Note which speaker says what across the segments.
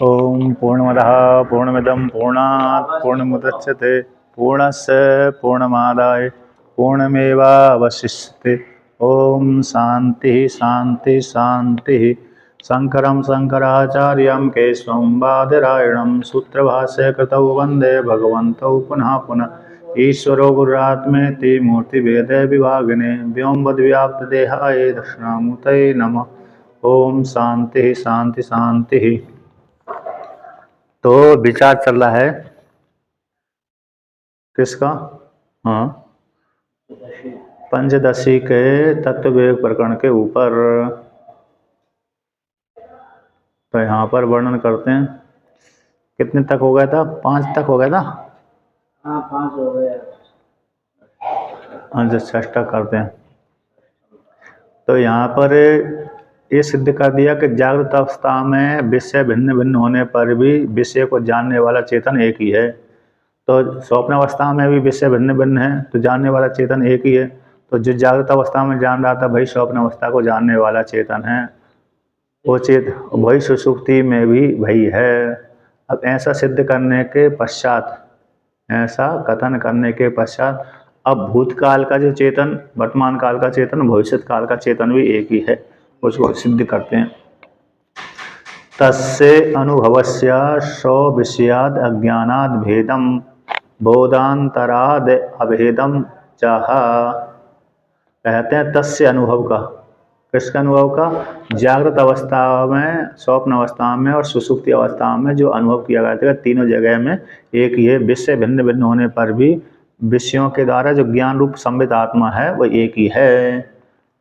Speaker 1: ओम पूर्णमदः पूर्णमिदं पूर्णात् पूर्णमुदच्यते पूर्णस्य पूर्णमादाय पूर्णमेवावशिष्यते। ओम शांति शांति शांति। शंकरं शंकराचार्यं केशवं बादरायणं सूत्रभाष्य कृतौ वंदे भगवन्तौ पुनः पुनः। ईश्वरो गुरुरात्मेति मूर्तिभेदे विभागिने व्योमवद्व्याप्तदेहाय दक्षिणामूर्तये नमः। ओम शांति शांति शांति। तो विचार चल रहा है किसका? हाँ, पंचदशी के तत्व विवेक प्रकरण के ऊपर। तो यहाँ पर वर्णन करते हैं। कितने तक हो गया था? 5 तक हो गया था।
Speaker 2: हाँ 5 हो गया।
Speaker 1: अच्छा, 6 तक करते हैं। तो यहाँ पर ये सिद्ध कर दिया कि जागृत अवस्था में विषय भिन्न भिन्न होने पर भी विषय को जानने वाला चेतन एक ही है। तो स्वप्न अवस्था में भी विषय भिन्न भिन्न है, तो जानने वाला चेतन एक ही है। तो जो जागृत अवस्था में जान रहा था वही स्वप्न अवस्था को जानने वाला चेतन है, वो वही सुषुप्ति में भी वही है। अब ऐसा सिद्ध करने के पश्चात, ऐसा कथन करने के पश्चात, अब भूतकाल का जो चेतन, वर्तमान काल का चेतन, भविष्य काल का चेतन भी एक ही है, उसको सिद्ध करते हैं। तस्य अनुभवस्य स्व विषयाद अज्ञानाद भेदम बोधांतराद अभेदम चाह। कहते हैं तस्य अनुभव का, किसका अनुभव का? जागृत अवस्था में, स्वप्न अवस्था में और सुषुप्ति अवस्था में जो अनुभव किया गया था, तीनों जगह में एक ही है। विषय भिन्न भिन्न होने पर भी विषयों के द्वारा जो ज्ञान रूप संबित आत्मा है वो एक ही है।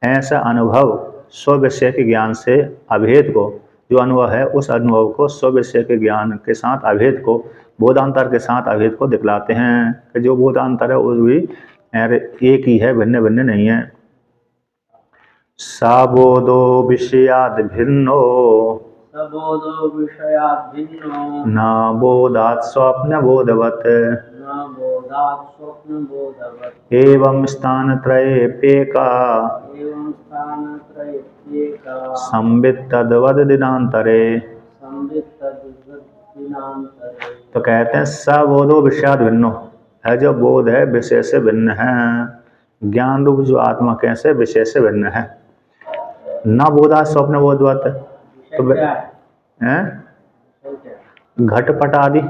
Speaker 1: ऐसा अनुभव स्व विषय के ज्ञान से अभेद को, जो अनुभव है उस अनुभव को स्व विषय के ज्ञान के साथ अभेद को, बोधांतर के साथ अभेद को दिखलाते हैं कि जो बोधांतर है वो भी एक ही है, भिन्न भिन्न नहीं है। साबोधो विषयाद भिन्नो न बोधात् स्वप्न बोधवत् एवं स्थानत्रयेऽप्येका संवित् तद्वद् दिनांतरे। तो कहते हैं सबोधो विषयाद भिन्नो है, जो बोध है विषय से भिन्न है। ज्ञान रूप जो आत्मा कैसे विषय से भिन्न है। न बोधा स्वप्न बोधवत, तो घटपट आदि,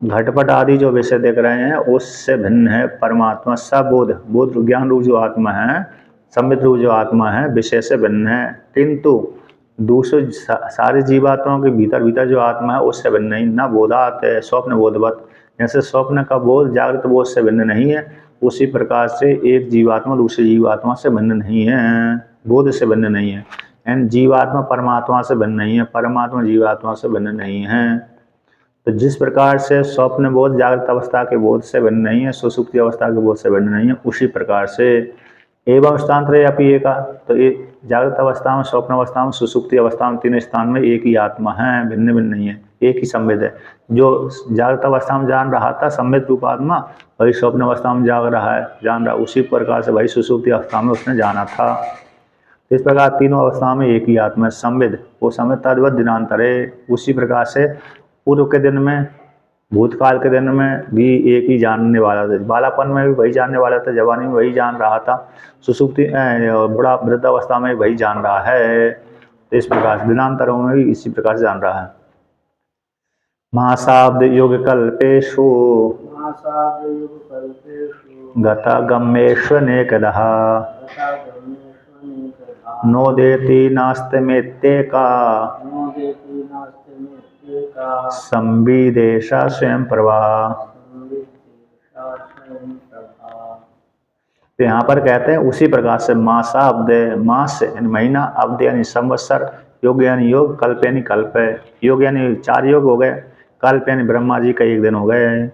Speaker 1: घटपट आदि जो विषय देख रहे हैं उससे भिन्न है परमात्मा। सबोध, बोध ज्ञान रूप जो आत्मा है, संबित रूप जो आत्मा है, विषय से भिन्न है। किंतु दूसरे सारे जीवात्माओं के भीतर भीतर जो आत्मा है उससे भिन्न नहीं। न बोधात स्वप्न बोधवत, जैसे स्वप्न का बोध जागृत बोध से भिन्न नहीं है, उसी प्रकार से एक जीवात्मा दूसरी जीवात्मा से भिन्न नहीं है, बोध से भिन्न नहीं है। एंड जीवात्मा परमात्मा से भिन्न नहीं है, परमात्मा जीवात्मा से भिन्न नहीं है। तो जिस प्रकार से स्वप्न बोध जागृत अवस्था के बोध से भिन्न नहीं है, सुषुप्ति अवस्था के बोध से भिन्न नहीं है, उसी प्रकार से एवं स्थानत्रय अपि एका, तो ये जागृत अवस्था में, स्वप्न अवस्था में, सुषुप्ति अवस्था में, तीनों स्थान में एक ही आत्मा है, भिन्न भिन्न नहीं है, एक ही संवेद है। जो जागृत अवस्था में जान रहा था संवेद रूप आत्मा, वही स्वप्न अवस्था में जाग रहा है, जान रहा, उसी प्रकार से वही सुषुप्ति अवस्था में उसने जाना था। इस प्रकार तीनों अवस्था में एक ही आत्मा है, संवेद, वो संवेद तद्वत् दिनांतरे। उसी प्रकार से पूर्व के दिन में, भूतकाल के दिन में भी एक ही जानने वाला था, बालापन में भी वही जानने वाला था, जवानी में वही जान रहा था, सुषुप्ति बुढ़ा वृद्धावस्था में वही जान रहा है। इस प्रकार दिनांतरों में भी इसी प्रकार से जान रहा है। महाशाब्द युग कल्पेषु गता गम्येष्वनेकदः नोदेति नास्त्यमेत्येका संविदेशा स्वयं प्रभा। तो यहाँ पर कहते हैं उसी प्रकार से मासाब्द, मास यानी महीना, अब्द यानी संवत्सर, योग यानी योग, कल्प यानी कल्प, योग यानी 4 योग हो गए, कल्प यानी ब्रह्मा जी का 1 दिन हो गए,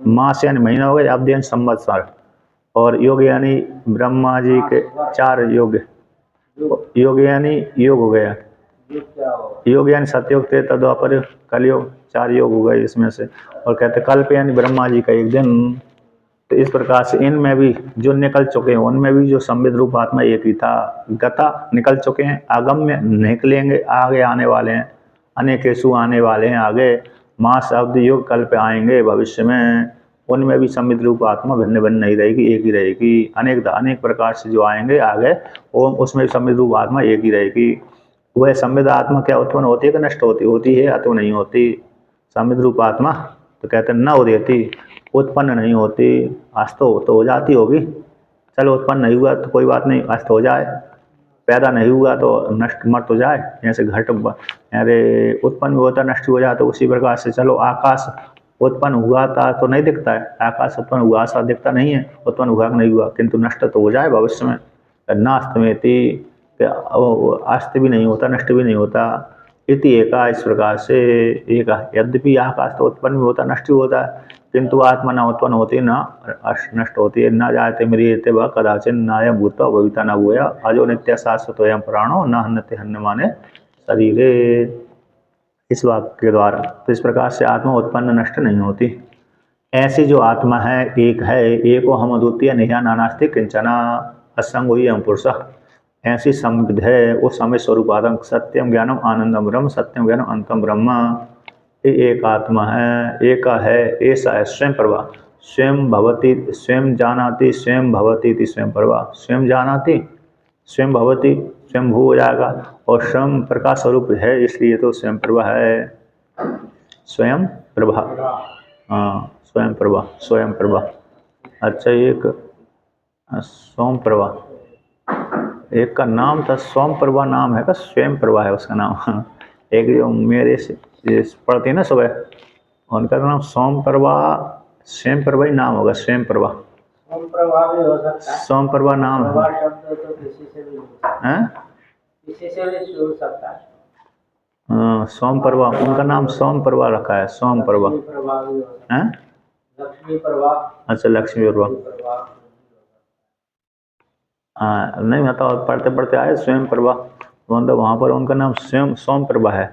Speaker 1: मास यानी महीना हो गए, अब्द यानी संवत्सर, और योग यानी ब्रह्मा जी के 4 योग, योग यानी योग हो गया, योग यानी सतयुग, त्रेता, द्वापर, कलयुग, 4 योग हो गए इसमें से। और कहते कल्प यानी ब्रह्मा जी का 1 दिन। तो इस प्रकार से इनमें भी जो निकल चुके हैं उनमें भी जो संविद रूप आत्मा एक ही था। गता निकल चुके हैं, आगम में निकलेंगे, आगे आने वाले हैं, अनेकेशु आने वाले हैं आगे, माँ शब्द युग कल्प आएंगे भविष्य में, उनमें भी संविद रूप आत्मा भिन्न भिन्न नहीं रहेगी, एक ही रहेगी। अनेक प्रकार से जो आएंगे आगे वो उसमें भी संविद रूप आत्मा एक ही रहेगी। वह संविद आत्मा क्या उत्पन्न होती है कि नष्ट होती? होती है, अतो नहीं होती। संविद रूप आत्मा तो कहते हैं न हो रहती, उत्पन्न नहीं होती। अस्त तो हो जाती होगी, चलो उत्पन्न नहीं हुआ तो कोई बात नहीं, अस्त हो जाए, पैदा नहीं हुआ तो नष्ट मर तो जाए, जैसे घट अरे उत्पन्न होता नष्ट हो जाए, तो उसी प्रकार से चलो आकाश उत्पन्न हुआ था तो नहीं दिखता है, आकाश उत्पन्न हुआ सा दिखता नहीं है, उत्पन्न हुआ नहीं हुआ, किंतु नष्ट तो हो जाए भविष्य में। नास्त में थी, अस्त भी नहीं होता, नष्ट भी नहीं होता। इति एका, इस प्रकार से एक, यद्यपि आकाश तो उत्पन्न भी होता नष्ट भी होता है, किंतु आत्मा न उत्पन्न होती न नष्ट होती है। न जायते म्रियते व कदाचिन नायम भूत्वा भविता न भूया अजो नित्य शाश्वतोयम प्राणो न हन्यते हन्यमाने शरीरे। इस वाक्य के द्वारा तो इस प्रकार से आत्मा उत्पन्न नष्ट नहीं होती। ऐसी जो आत्मा है एक है, एको हम अद्वितीय निह्या नानास्ति किंचना असंगो ही हम पुरुष, ऐसी संविद है उस समय स्वरूपादम सत्यम ज्ञानम आनंदम ब्रह्म, सत्यम ज्ञानम अंतम ब्रह्म। ये एक आत्मा है, एक है, ऐसा है स्वयं प्रभा, स्वयं भवती, स्वयं जानाति, स्वयं भवती, स्वयं प्रभा, स्वयं जानाति, स्वयं भवती, स्वयं भू हो जाएगा, और स्वयं प्रकाश स्वरूप है इसलिए तो स्वयं प्रभा है, स्वयं प्रभा। हाँ, स्वयं प्रभा, स्वयं प्रभा। अच्छा, एक सोम प्रभा, एक का नाम था सोम प्रभा, नाम है का स्वयं प्रभा है उसका नाम। एक जो मेरे से पढ़ती है ना सुबह, उनका नाम सोम प्रभा, स्वयं प्रभा ही नाम होगा, स्वयं प्रभा।
Speaker 2: सोम प्रभा भी हो सकता है,
Speaker 1: सोम प्रभा नाम है।
Speaker 2: शब्द तो किसी से भी हो सकता है, किसी से भी जुड़ सकता है।
Speaker 1: सोम प्रभा, उनका नाम सोम प्रभा रखा है, सोम प्रभा।
Speaker 2: लक्ष्मी प्रभा। अच्छा,
Speaker 1: लक्ष्मी प्रभा। हाँ, नहीं मतलब पढ़ते पढ़ते आए स्वयं प्रभा, तो मतलब वहाँ पर उनका नाम स्वयं सोम प्रभा है,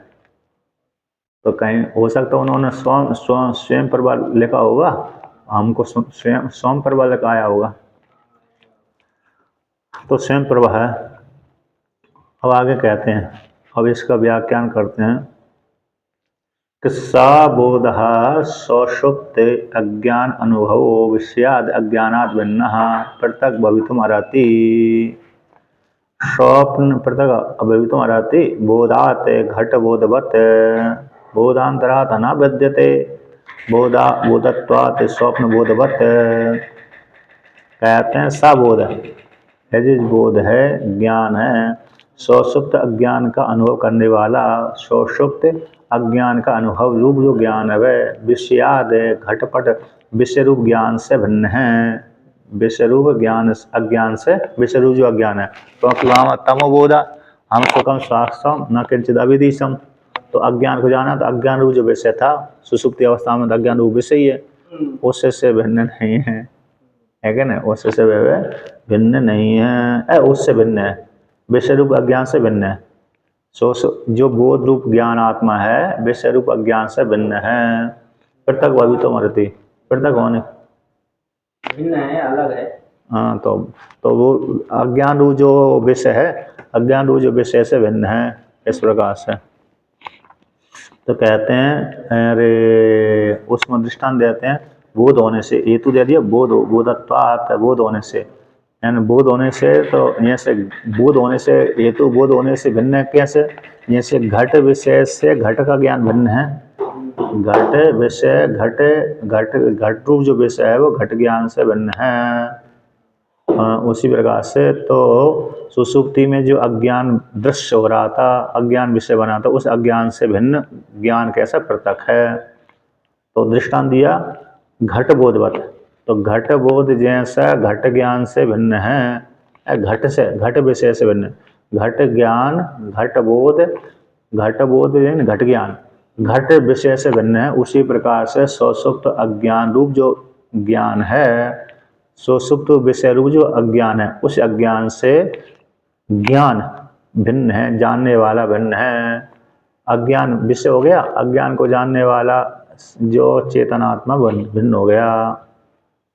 Speaker 1: तो कहीं हो सकता है उन्होंने स्वयं प्रभा लिखा होगा, हमको स्वयं सोम प्रभा लिखा आया होगा, तो स्वयं प्रभा है। अब आगे कहते हैं, अब इसका व्याख्यान करते हैं कि सा बोध सौषुप्त अज्ञान अनुभव विषयाद अज्ञानाद भिन्न पृथक भवितुम अर्हति। स्वप्न पृथक भवितुम अर्हति बोधात घट बोधवत बोधांतरात न विद्यते बोधत्वात् स्वप्न बोधवत। कहते हैं सा बोध है, जिस बोध है, ज्ञान है, सौषुप्त अज्ञान का अनुभव करने वाला, सौषुप्त अज्ञान का अनुभव रूप जो ज्ञान है वह विषयाद घटपट विषय रूप ज्ञान से भिन्न है। विषय रूप ज्ञान अज्ञान से, विषय रूप जो अज्ञान है, क्योंकि वहाँ तमोबोधा हम सुखम स्वास्थ्यम न किंचित अविदिशम, तो अज्ञान को जाना, तो अज्ञान रूप जो विषय था सुसुप्ति अवस्था में, अज्ञान रूप विषय है, उससे से भिन्न नहीं है क्या ना, उससे से भिन्न नहीं है, उससे भिन्न है, विषय रूप अज्ञान से भिन्न है। जो बोध रूप ज्ञान आत्मा है विषय रूप अज्ञान से भिन्न है। पृथक भवितुम अर्हति, पृथक होने
Speaker 2: भिन्न है, अलग है।
Speaker 1: हाँ, तो वो अज्ञान रूप जो विषय है, अज्ञान रूप जो विषय से भिन्न है, इस प्रकार से। तो कहते हैं, अरे उसमें दृष्टांत देते हैं, बोध होने से, हेतु दे दिया, बोधत्वात्, बोध होने से, यानी बोध होने से, तो जैसे बोध होने से, हेतु बोध होने से भिन्न है कैसे, जैसे घट विषय से घट का ज्ञान भिन्न है, घट विषय घट रूप जो विषय है वो घट ज्ञान से भिन्न है। उसी प्रकार से तो सुसुप्ति में जो अज्ञान दृश्य हो रहा था, अज्ञान विषय बना था, उस अज्ञान से भिन्न ज्ञान कैसा पृथक है। तो दृष्टांत दिया घट बोधवत, तो घट बोध जैसा घट ज्ञान से भिन्न है, घट से, घट विषय से भिन्न, घट ज्ञान, घट बोध यानी घट ज्ञान, घट विषय से भिन्न है। उसी प्रकार से सुसुप्त अज्ञान रूप जो ज्ञान है, सुसुप्त विषय रूप जो अज्ञान है, उस अज्ञान से ज्ञान भिन्न है, जानने वाला भिन्न है। अज्ञान विषय हो गया, अज्ञान को जानने वाला जो चेतनात्मा भिन्न हो गया।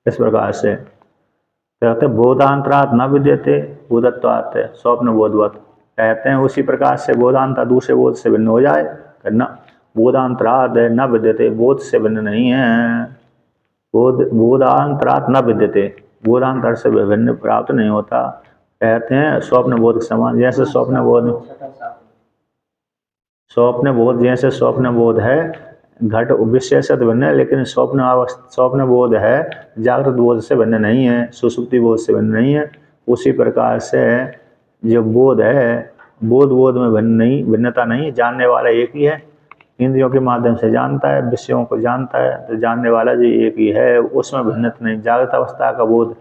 Speaker 1: इस प्रकार से कहते बोधांतरात न विद्यते बोधत्वात् स्वप्न बोधवत, कहते हैं उसी प्रकार से बोधांतर दूसरे बोध से भिन्न हो जाए, न बोधांतरात न विद्यते, बोध से भिन्न नहीं है, बोधांतरात न विद्यते, बोधांतर से भिन्न प्राप्त नहीं होता। कहते हैं स्वप्न बोध के समान, जैसे स्वप्न बोध जैसे स्वप्न बोध है घट विशेषत भिन्न है, लेकिन स्वप्न बोध है जागृत बोध से भिन्न नहीं है, सुषुप्ति बोध से भिन्न नहीं है। उसी प्रकार से जो बोध है बोध में भिन्नता नहीं, जानने वाला एक ही है, इंद्रियों के माध्यम से जानता है, विषयों को जानता है, तो जानने वाला जो एक ही है, उसमें भिन्नता नहीं। जागृत अवस्था का बोध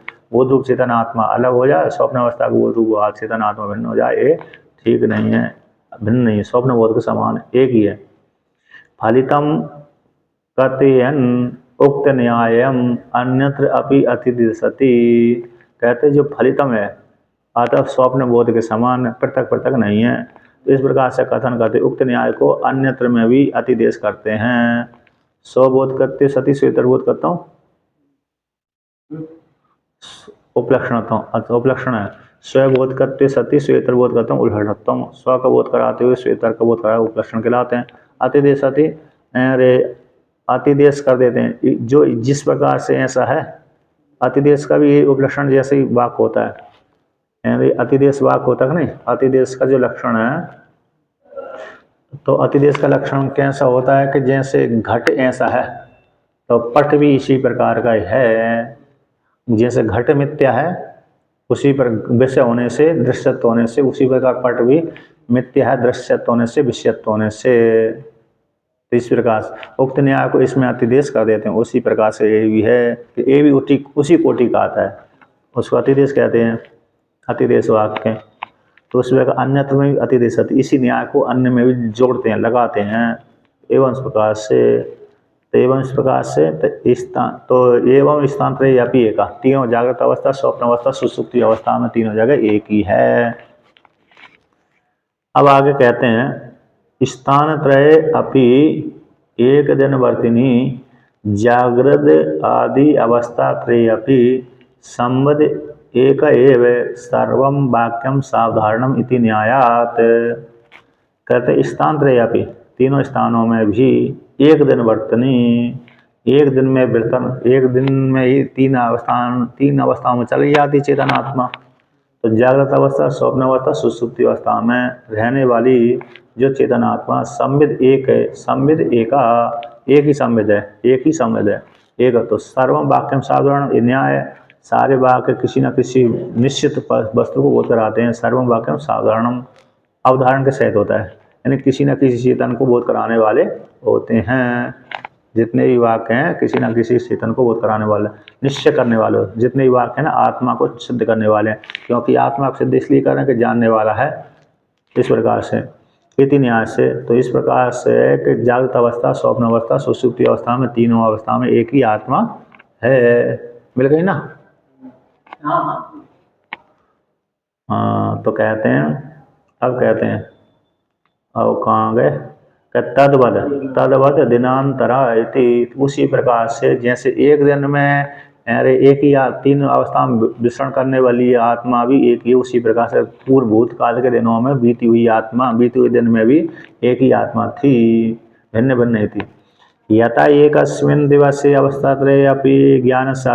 Speaker 1: रूप चेतन आत्मा अलग हो जाए, स्वप्न अवस्था का बोध रूप चेतन आत्मा भिन्न हो जाए, ये ठीक नहीं है, भिन्न नहीं है, स्वप्न बोध के समान एक ही है। फलितम कथयन उक्त न्यायम अन्यत्र अपि अतिदिशति, कहते जो फलितम है अतः स्वप्न बोध के समान पृथक नहीं है, इस प्रकार से कथन करते उक्त न्याय को अन्यत्र में भी अतिदेश करते हैं। स्वबोध करते सती स्वेतर बोध करता हूँ, उपलक्षण है, स्वबोध करते सती स्वेतर बोध करता हूँ उल्लक्षण, स्व का बोध कराते हुए स्वेतर का बोध करा उपलक्षण कहलाते हैं। अतिदेश सती अतिदेश कर देते हैं, जो जिस प्रकार से ऐसा है, अतिदेश का भी उपलक्षण जैसे ही वाक्य होता है, अतिदेश वाक्य होता है नहीं, अतिदेश का जो लक्षण है, तो अतिदेश का लक्षण कैसा होता है कि जैसे घट ऐसा है तो पट भी इसी प्रकार का है, जैसे घट मिथ्या है उसी पर विषय होने से दृश्यत्व होने से, उसी प्रकार पट भी मिथ्या है दृश्यत्व होने से विषयत्व होने से। इस प्रकार उक्त न्याय को इसमें अतिदेश कर देते हैं, उसी प्रकार से ये भी है कि ये भी उसी कोटि का आता है, उसको अतिदेश कहते हैं, अतिदेश वाक्य। तो उस प्रकार अन्यत्र में भी अतिदेश आती, इसी न्याय को अन्य में भी जोड़ते हैं, लगाते हैं। एवं इस प्रकार से तो एवं स्थानांतरे अपि एक, तीनों जागृत अवस्था स्वप्न अवस्था सुषुप्ति अवस्था में तीनों जगह एक ही है। अब आगे कहते हैं स्थानत्रये अपि एक दिन वर्तिनी जागृत आदि अवस्था त्रये अपि संवद एक एव सर्वं वाक्यम सावधारणम इति न्यायात, कहते स्थानत्रये अपि तीनों स्थानों में भी एक दिन वर्तनी, एक दिन में वर्तन, एक दिन में ही तीन अवस्थाओं में चली जाती चेतन आत्मा। तो जागृत अवस्था स्वप्न अवस्था सुषुप्ति अवस्था में रहने वाली जो चेतन आत्मा संविद एक है, संविद एक ही संविद है, एक तो सर्वम वाक्यम साधारण न्याय, सारे वाक्य किसी न किसी निश्चित वस्तु को बोध कराते हैं। सर्वम वाक्यम साधारणम अवधारण के सहित होता है, यानी किसी न किसी चेतन को बोध कराने वाले होते हैं। जितने भी वाक्य हैं किसी न किसी चेतन को बोध कराने वाले, निश्चय करने वाले, जितने भी वाक्य हैं ना आत्मा को सिद्ध करने वाले हैं, क्योंकि आत्मा को सिद्ध इसलिए कर रहे हैं कि जानने वाला है। इस प्रकार से इति न्याय से, तो इस प्रकार से कि जागृत अवस्था स्वप्न अवस्था सुषुप्ति अवस्था में तीनों अवस्था में एक ही आत्मा है। मिल गई ना? हाँ, तो कहते हैं अब कहाँ गए, तद्वद दिनांतरा इति, उसी प्रकार से जैसे एक दिन में एक ही तीन अवस्था में विचरण करने वाली आत्मा भी एक ही, उसी प्रकार से पूर्व भूतकाल के दिनों में बीती हुई दिन में भी एक ही आत्मा थी, भिन्न भिन्न नहीं थी। यथा एकस्मिन् दिवसे अवस्थात्रये अपि ज्ञानस्य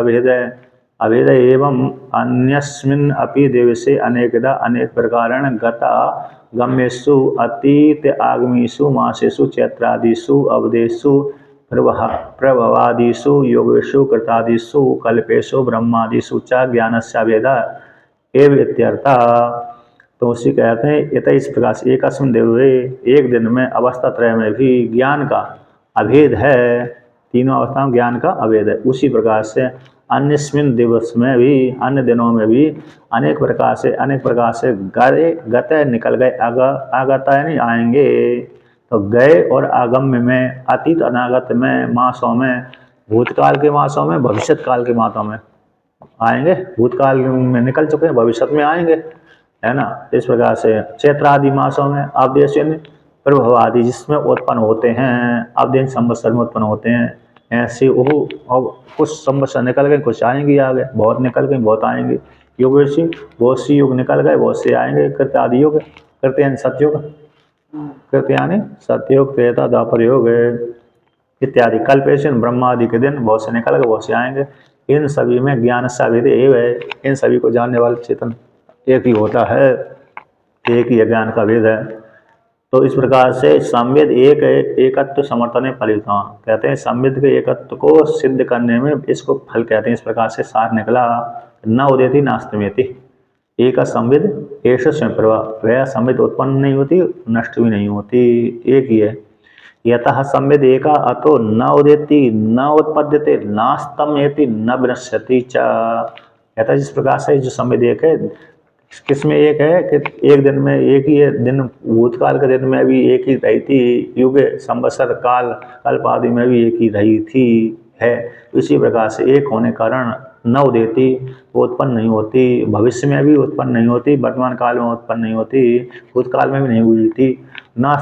Speaker 1: अभेद एवं अन्यस्मिन् अपि दिवसे अनेकदा अनेक प्रकारेण गता गम्येषु अतीत आगमीषु मासेषु चैत्रादिषु अवधेषु प्रभवादिषु योगेषु कृतादिषु कल्पेषु ब्रह्मादिषु च ज्ञानस्य भेदा एव इत्यर्था। तो उसी कहते हैं यथा इस प्रकार से एकस्मिन् दिवसे एक दिन में अवस्था त्रय में भी ज्ञान का अभेद है, तीनों अवस्था में ज्ञान का अभेद है। उसी प्रकार से अन्यस्मिन् दिवस में भी अन्य दिनों में भी अनेक प्रकार से गए निकल गए, आगता यानी आएंगे। तो गए और आगम्य में, अतीत अनागत में, मासों में, भूतकाल के मासों में, भविष्यत काल के मासों में आएंगे। भूतकाल में निकल चुके हैं, भविष्यत में आएंगे, है ना। इस प्रकार से चैत्रादि मासों में अवदेश प्रभव आदि जिसमें उत्पन्न होते हैं, अवदेश संवत्सर में उत्पन्न होते हैं, ऐसे वो अब कुछ समस्या निकल गई, कुछ आएंगी आगे, बहुत निकल गई बहुत आएंगी। युग से बहुत सी युग निकल गए, बहुत से आएंगे। कृत्य आदि युग, कृत्य यानी सतयुग, कृत्य यानी सतयुग, त्रेता, द्वापर युग इत्यादि। कल्पेशन ब्रह्मा आदि के दिन बहुत से निकल गए, बहुत से आएंगे। इन सभी में ज्ञान साविध एव है, इन सभी को जानने वाले चेतन एक ही होता है, एक ही ज्ञान का भेद है। तो इस प्रकार से संवेद एकत्व समर्थन फलिता, कहते हैं संवेद के एकत्व को सिद्ध करने में इसको फल कहते हैं। इस प्रकार से सार निकला, न उदेति नास्तमेति, एक संविद एक स्वयं प्रभा, वह संविद उत्पन्न नहीं होती, नष्ट भी नहीं होती, एक ही है। यतः संविद एका अतो न उदेति न उत्पद्यते नास्तमेति न विनश्यति च। कहता है जिस प्रकार से जो संविद एक है, किसमें एक है कि एक दिन में एक ही है, दिन भूतकाल के दिन में भी एक ही रही थी, युग संवत्सर काल कल्प आदि में भी एक ही रही थी है। इसी प्रकार से एक होने कारण न उदेति, वो उत्पन्न नहीं होती, भविष्य में भी उत्पन्न नहीं होती, वर्तमान काल में उत्पन्न नहीं होती, भूतकाल में भी नहीं हुई थी। न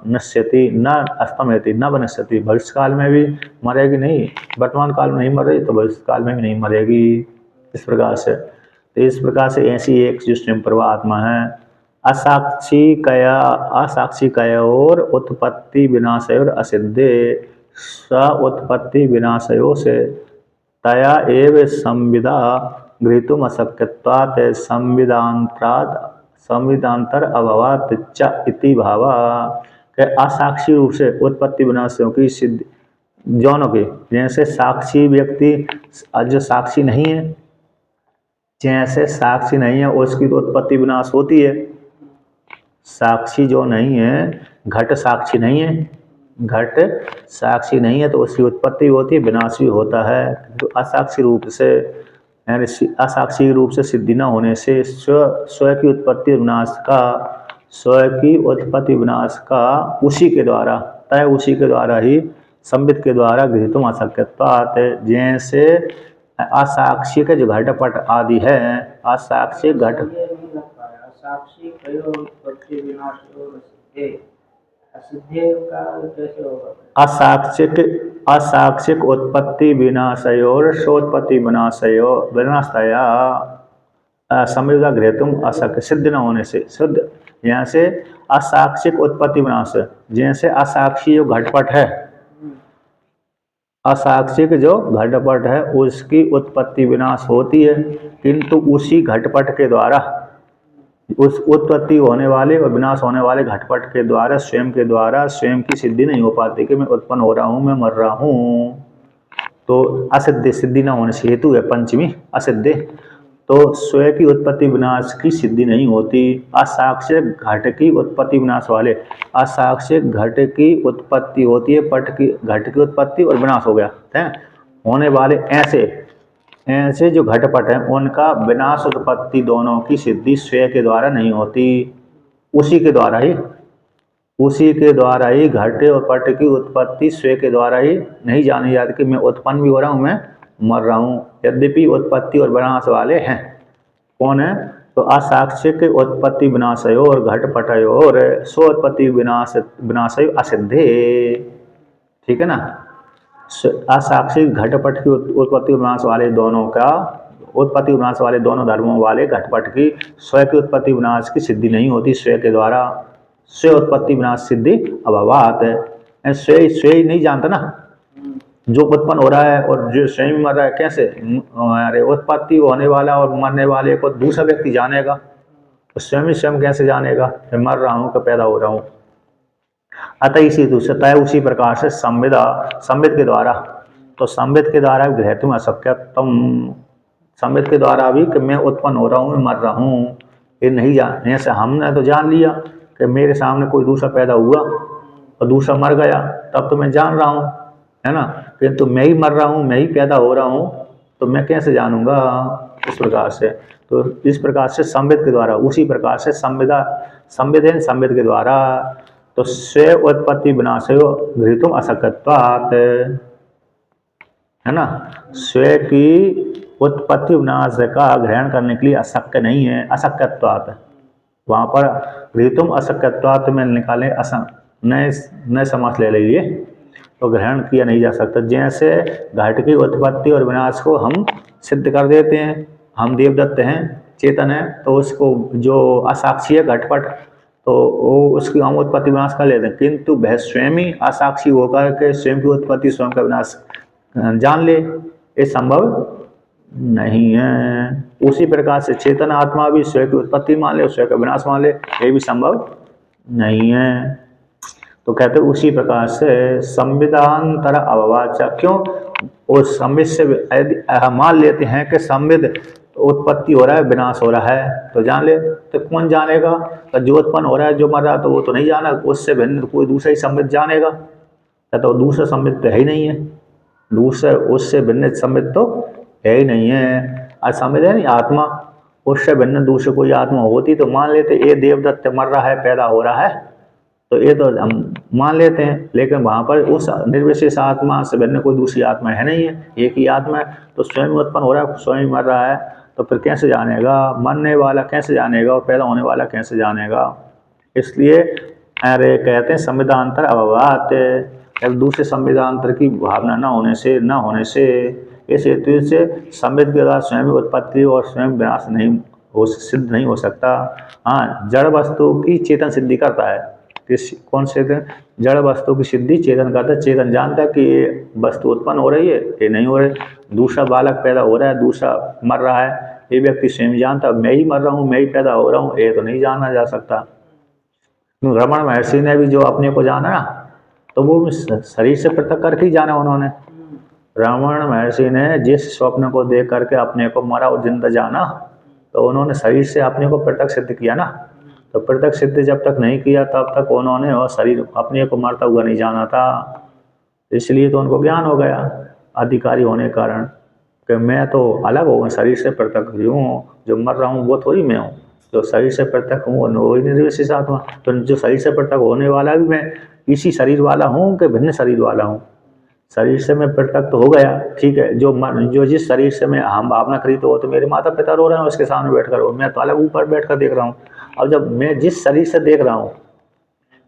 Speaker 1: नश्यति न अस्तमेति न बनश्यति, भविष्य काल में भी मरेगी नहीं, वर्तमान काल में नहीं मर रही तो भविष्य काल में भी नहीं मरेगी। इस प्रकार से, तो इस प्रकार से ऐसी एक जो स्वयं प्रभा आत्मा है, असाक्षी कया और उत्पत्ति विनाशयोर असिद्धे, स उत्पत्ति विनाशयो से तया एव संविदा गृहीतुम अशक्यत्वात् संविदांतर अभावात् च इति भावा। असाक्षी रूप से उत्पत्ति विनाशों की सिद्धि जौनों के, जैसे साक्षी व्यक्ति जो साक्षी नहीं है, जैसे साक्षी नहीं है उसकी तो उत्पत्ति विनाश होती है। साक्षी जो नहीं है, घट साक्षी नहीं है, घट साक्षी नहीं है तो उसकी उत्पत्ति होती है, विनाश भी होता है। तो असाक्षी रूप से, यानी असाक्षी रूप से सिद्धि न होने से स्व की उत्पत्ति विनाश का, स्व की उत्पत्ति विनाश का उसी के द्वारा, तय उसी के द्वारा ही, संबित के द्वारा गृहीतुम अशक्यत्वात्, जैसे असाक्षी के जो घटपट आदि है, असाक्षी घट
Speaker 2: असाक्षी उत्पत्ति विनाश असिद्धे का कैसे होगा?
Speaker 1: असाक्षिक उत्पत्ति विनाशयोर सोत्पत्ति विनाशतया संविदा गृहीतुम अशक्य, सिद्ध न होने से, सिद्ध यहाँ से असाक्षिक उत्पत्ति विनाश, जैसे असाक्षी जो घटपट है, असाक्षिक जो घटपट है उसकी उत्पत्ति विनाश होती है, किंतु उसी घटपट के द्वारा, उस उत्पत्ति होने वाले और विनाश होने वाले घटपट के द्वारा, स्वयं की सिद्धि नहीं हो पाती कि मैं उत्पन्न हो रहा हूँ, मैं मर रहा हूँ। तो असिद्धि, सिद्धि न होने से हेतु है पंचमी असिद्धि, तो स्वयं की उत्पत्ति विनाश की सिद्धि नहीं होती। असाक्षिक घट की उत्पत्ति विनाश वाले, असाक्षिक घट की उत्पत्ति होती है, पट की घट की उत्पत्ति और विनाश हो गया है होने वाले, ऐसे जो घटपट हैं उनका विनाश उत्पत्ति दोनों की सिद्धि स्वयं के द्वारा नहीं होती, उसी के द्वारा ही घट और पट की उत्पत्ति स्वयं के द्वारा ही नहीं जानी जाती कि मैं उत्पन्न भी हो रहा हूँ, मैं मर रहा हूँ। यद्यपि उत्पत्ति और विनाश वाले हैं, कौन है? तो असाक्षिक उत्पत्ति विनाशयो और घटपटयो और स्वोत्पत्ति विनाशयो असिद्धे, ठीक है ना। असाक्षी घटपट की उत्पत्ति विनाश वाले दोनों का, उत्पत्ति विनाश वाले दोनों धर्मों वाले घटपट की स्वयं की उत्पत्ति विनाश की सिद्धि नहीं होती स्वयं के द्वारा, स्वयं उत्पत्ति विनाश सिद्धि अभावात है। स्वयं नहीं जानता ना जो उत्पन्न हो रहा है और जो स्वयं मर रहा है, कैसे? अरे उत्पत्ति होने वाला और मरने वाले को दूसरा व्यक्ति जानेगा, तो स्वयं कैसे जानेगा मैं मर रहा हूँ कि पैदा हो रहा हूँ। अतः इसी दूसरा उसी प्रकार से संविद के द्वारा, तो संविद के द्वारा गृहीतुम अशक्यत्वम, संविद के द्वारा भी कि मैं उत्पन्न हो रहा हूँ, मैं मर रहा हूँ, ये नहीं जान। जैसे हमने तो जान लिया कि मेरे सामने कोई दूसरा पैदा हुआ और दूसरा मर गया, तब तो मैं जान रहा हूँ, है ना। किंतु मैं ही मर रहा हूँ, मैं ही पैदा हो रहा हूँ, तो मैं कैसे जानूंगा? इस प्रकार से, तो इस प्रकार से संविद के द्वारा, उसी प्रकार से संविद के द्वारा, तो स्व उत्पत्ति विनाशयो गृहीतुम अशक्यत्वात्, है ना। स्व की उत्पत्ति विनाश का ग्रहण करने के लिए अशक्य नहीं है, अशक्यत्वात्। वहाँ पर गृहीतुम अशक्यत्वात् में निकाले नए समास ले लीजिए, तो ग्रहण किया नहीं जा सकता। जैसे घट की उत्पत्ति और विनाश को हम सिद्ध कर देते हैं, हम देवदत्त हैं, चेतन है, तो उसको जो असाक्षी है घटपट, तो वो उसकी हम उत्पत्ति विनाश कर लेते हैं, किंतु वह स्वयं ही असाक्षी होकर के स्वयं की उत्पत्ति स्वयं का विनाश जान ले, ये संभव नहीं है। उसी प्रकार से चेतन आत्मा भी स्वयं की उत्पत्ति मान ले, स्वयं का विनाश मान ले, ये भी संभव नहीं है। तो कहते उसी प्रकार से संविदांतर अववाचा, क्यों उस संविद से यदि मान लेते हैं कि संविद उत्पत्ति हो रहा है, विनाश हो रहा है, तो जान ले। तो कौन जानेगा? तो जो उत्पन्न हो रहा है, जो मर रहा है, तो वो तो नहीं जाना, उससे भिन्न कोई दूसरा ही संविद जानेगा। तो दूसरा संविद तो है ही नहीं है, दूसरा उससे भिन्न संविद तो है ही नहीं है। असंविद है नहीं आत्मा, उससे भिन्न दूसरे कोई आत्मा होती तो मान लेते ये देवदत्त मर रहा है, पैदा हो रहा है, तो ये तो हम मान लेते हैं। लेकिन वहाँ पर उस निर्विशेष आत्मा से भिन्न कोई दूसरी आत्मा है नहीं है, एक ही आत्मा है। तो स्वयं उत्पन्न हो रहा है, स्वयं मर रहा है, तो फिर कैसे जानेगा? मरने वाला कैसे जानेगा और पैदा होने वाला कैसे जानेगा? इसलिए अरे कहते हैं संविदांतर अववात, दूसरे संविदांतर की भावना न होने से इस हेतु से संविद के द्वारा स्वयं उत्पत्ति और स्वयं विनाश नहीं हो, सिद्ध नहीं हो सकता। हाँ, जड़ वस्तु की चेतन सिद्धि करता है। कौन से जड़ वस्तु की सिद्धि चेतन करता है। चेतन जानता है कि ये वस्तु उत्पन्न हो रही है, ये नहीं हो रही, दूसरा बालक पैदा हो रहा है, दूसरा मर रहा है, ये व्यक्ति स्वयं जानता है मैं ही मर रहा हूँ, मैं ही पैदा हो रहा हूँ, ये तो नहीं जाना जा सकता। रमण महर्षि ने भी जो अपने को जाना ना, तो वो शरीर से पृथक करके ही जाना उन्होंने। रमण महर्षि ने जिस स्वप्न को देख करके अपने को मरा और जिंदा जाना, तो उन्होंने शरीर से अपने को पृथक सिद्ध किया ना। तो पृथक सिद्ध जब तक नहीं किया तब तक उन्होंने और शरीर अपने को मरता हुआ नहीं जाना था। इसलिए तो उनको ज्ञान हो गया अधिकारी होने के कारण कि मैं तो अलग हो गया, शरीर से पृथक हूँ, जो मर रहा हूँ वो थोड़ी मैं हूँ, जो शरीर से पृथक हूँ वही निर्विशेष आत्मा। तो जो शरीर से पृथक होने वाला भी मैं इसी शरीर वाला हूँ कि भिन्न शरीर वाला हूँ। शरीर से मैं पृथक तो हो गया, ठीक है, जो जिस शरीर से मैं हम भावना करी तो वो तो मेरे माता पिता रो रहे हैं उसके सामने बैठ कर, मैं तो अलग ऊपर बैठ कर देख रहा हूँ। अब जब मैं जिस शरीर से देख रहा हूँ,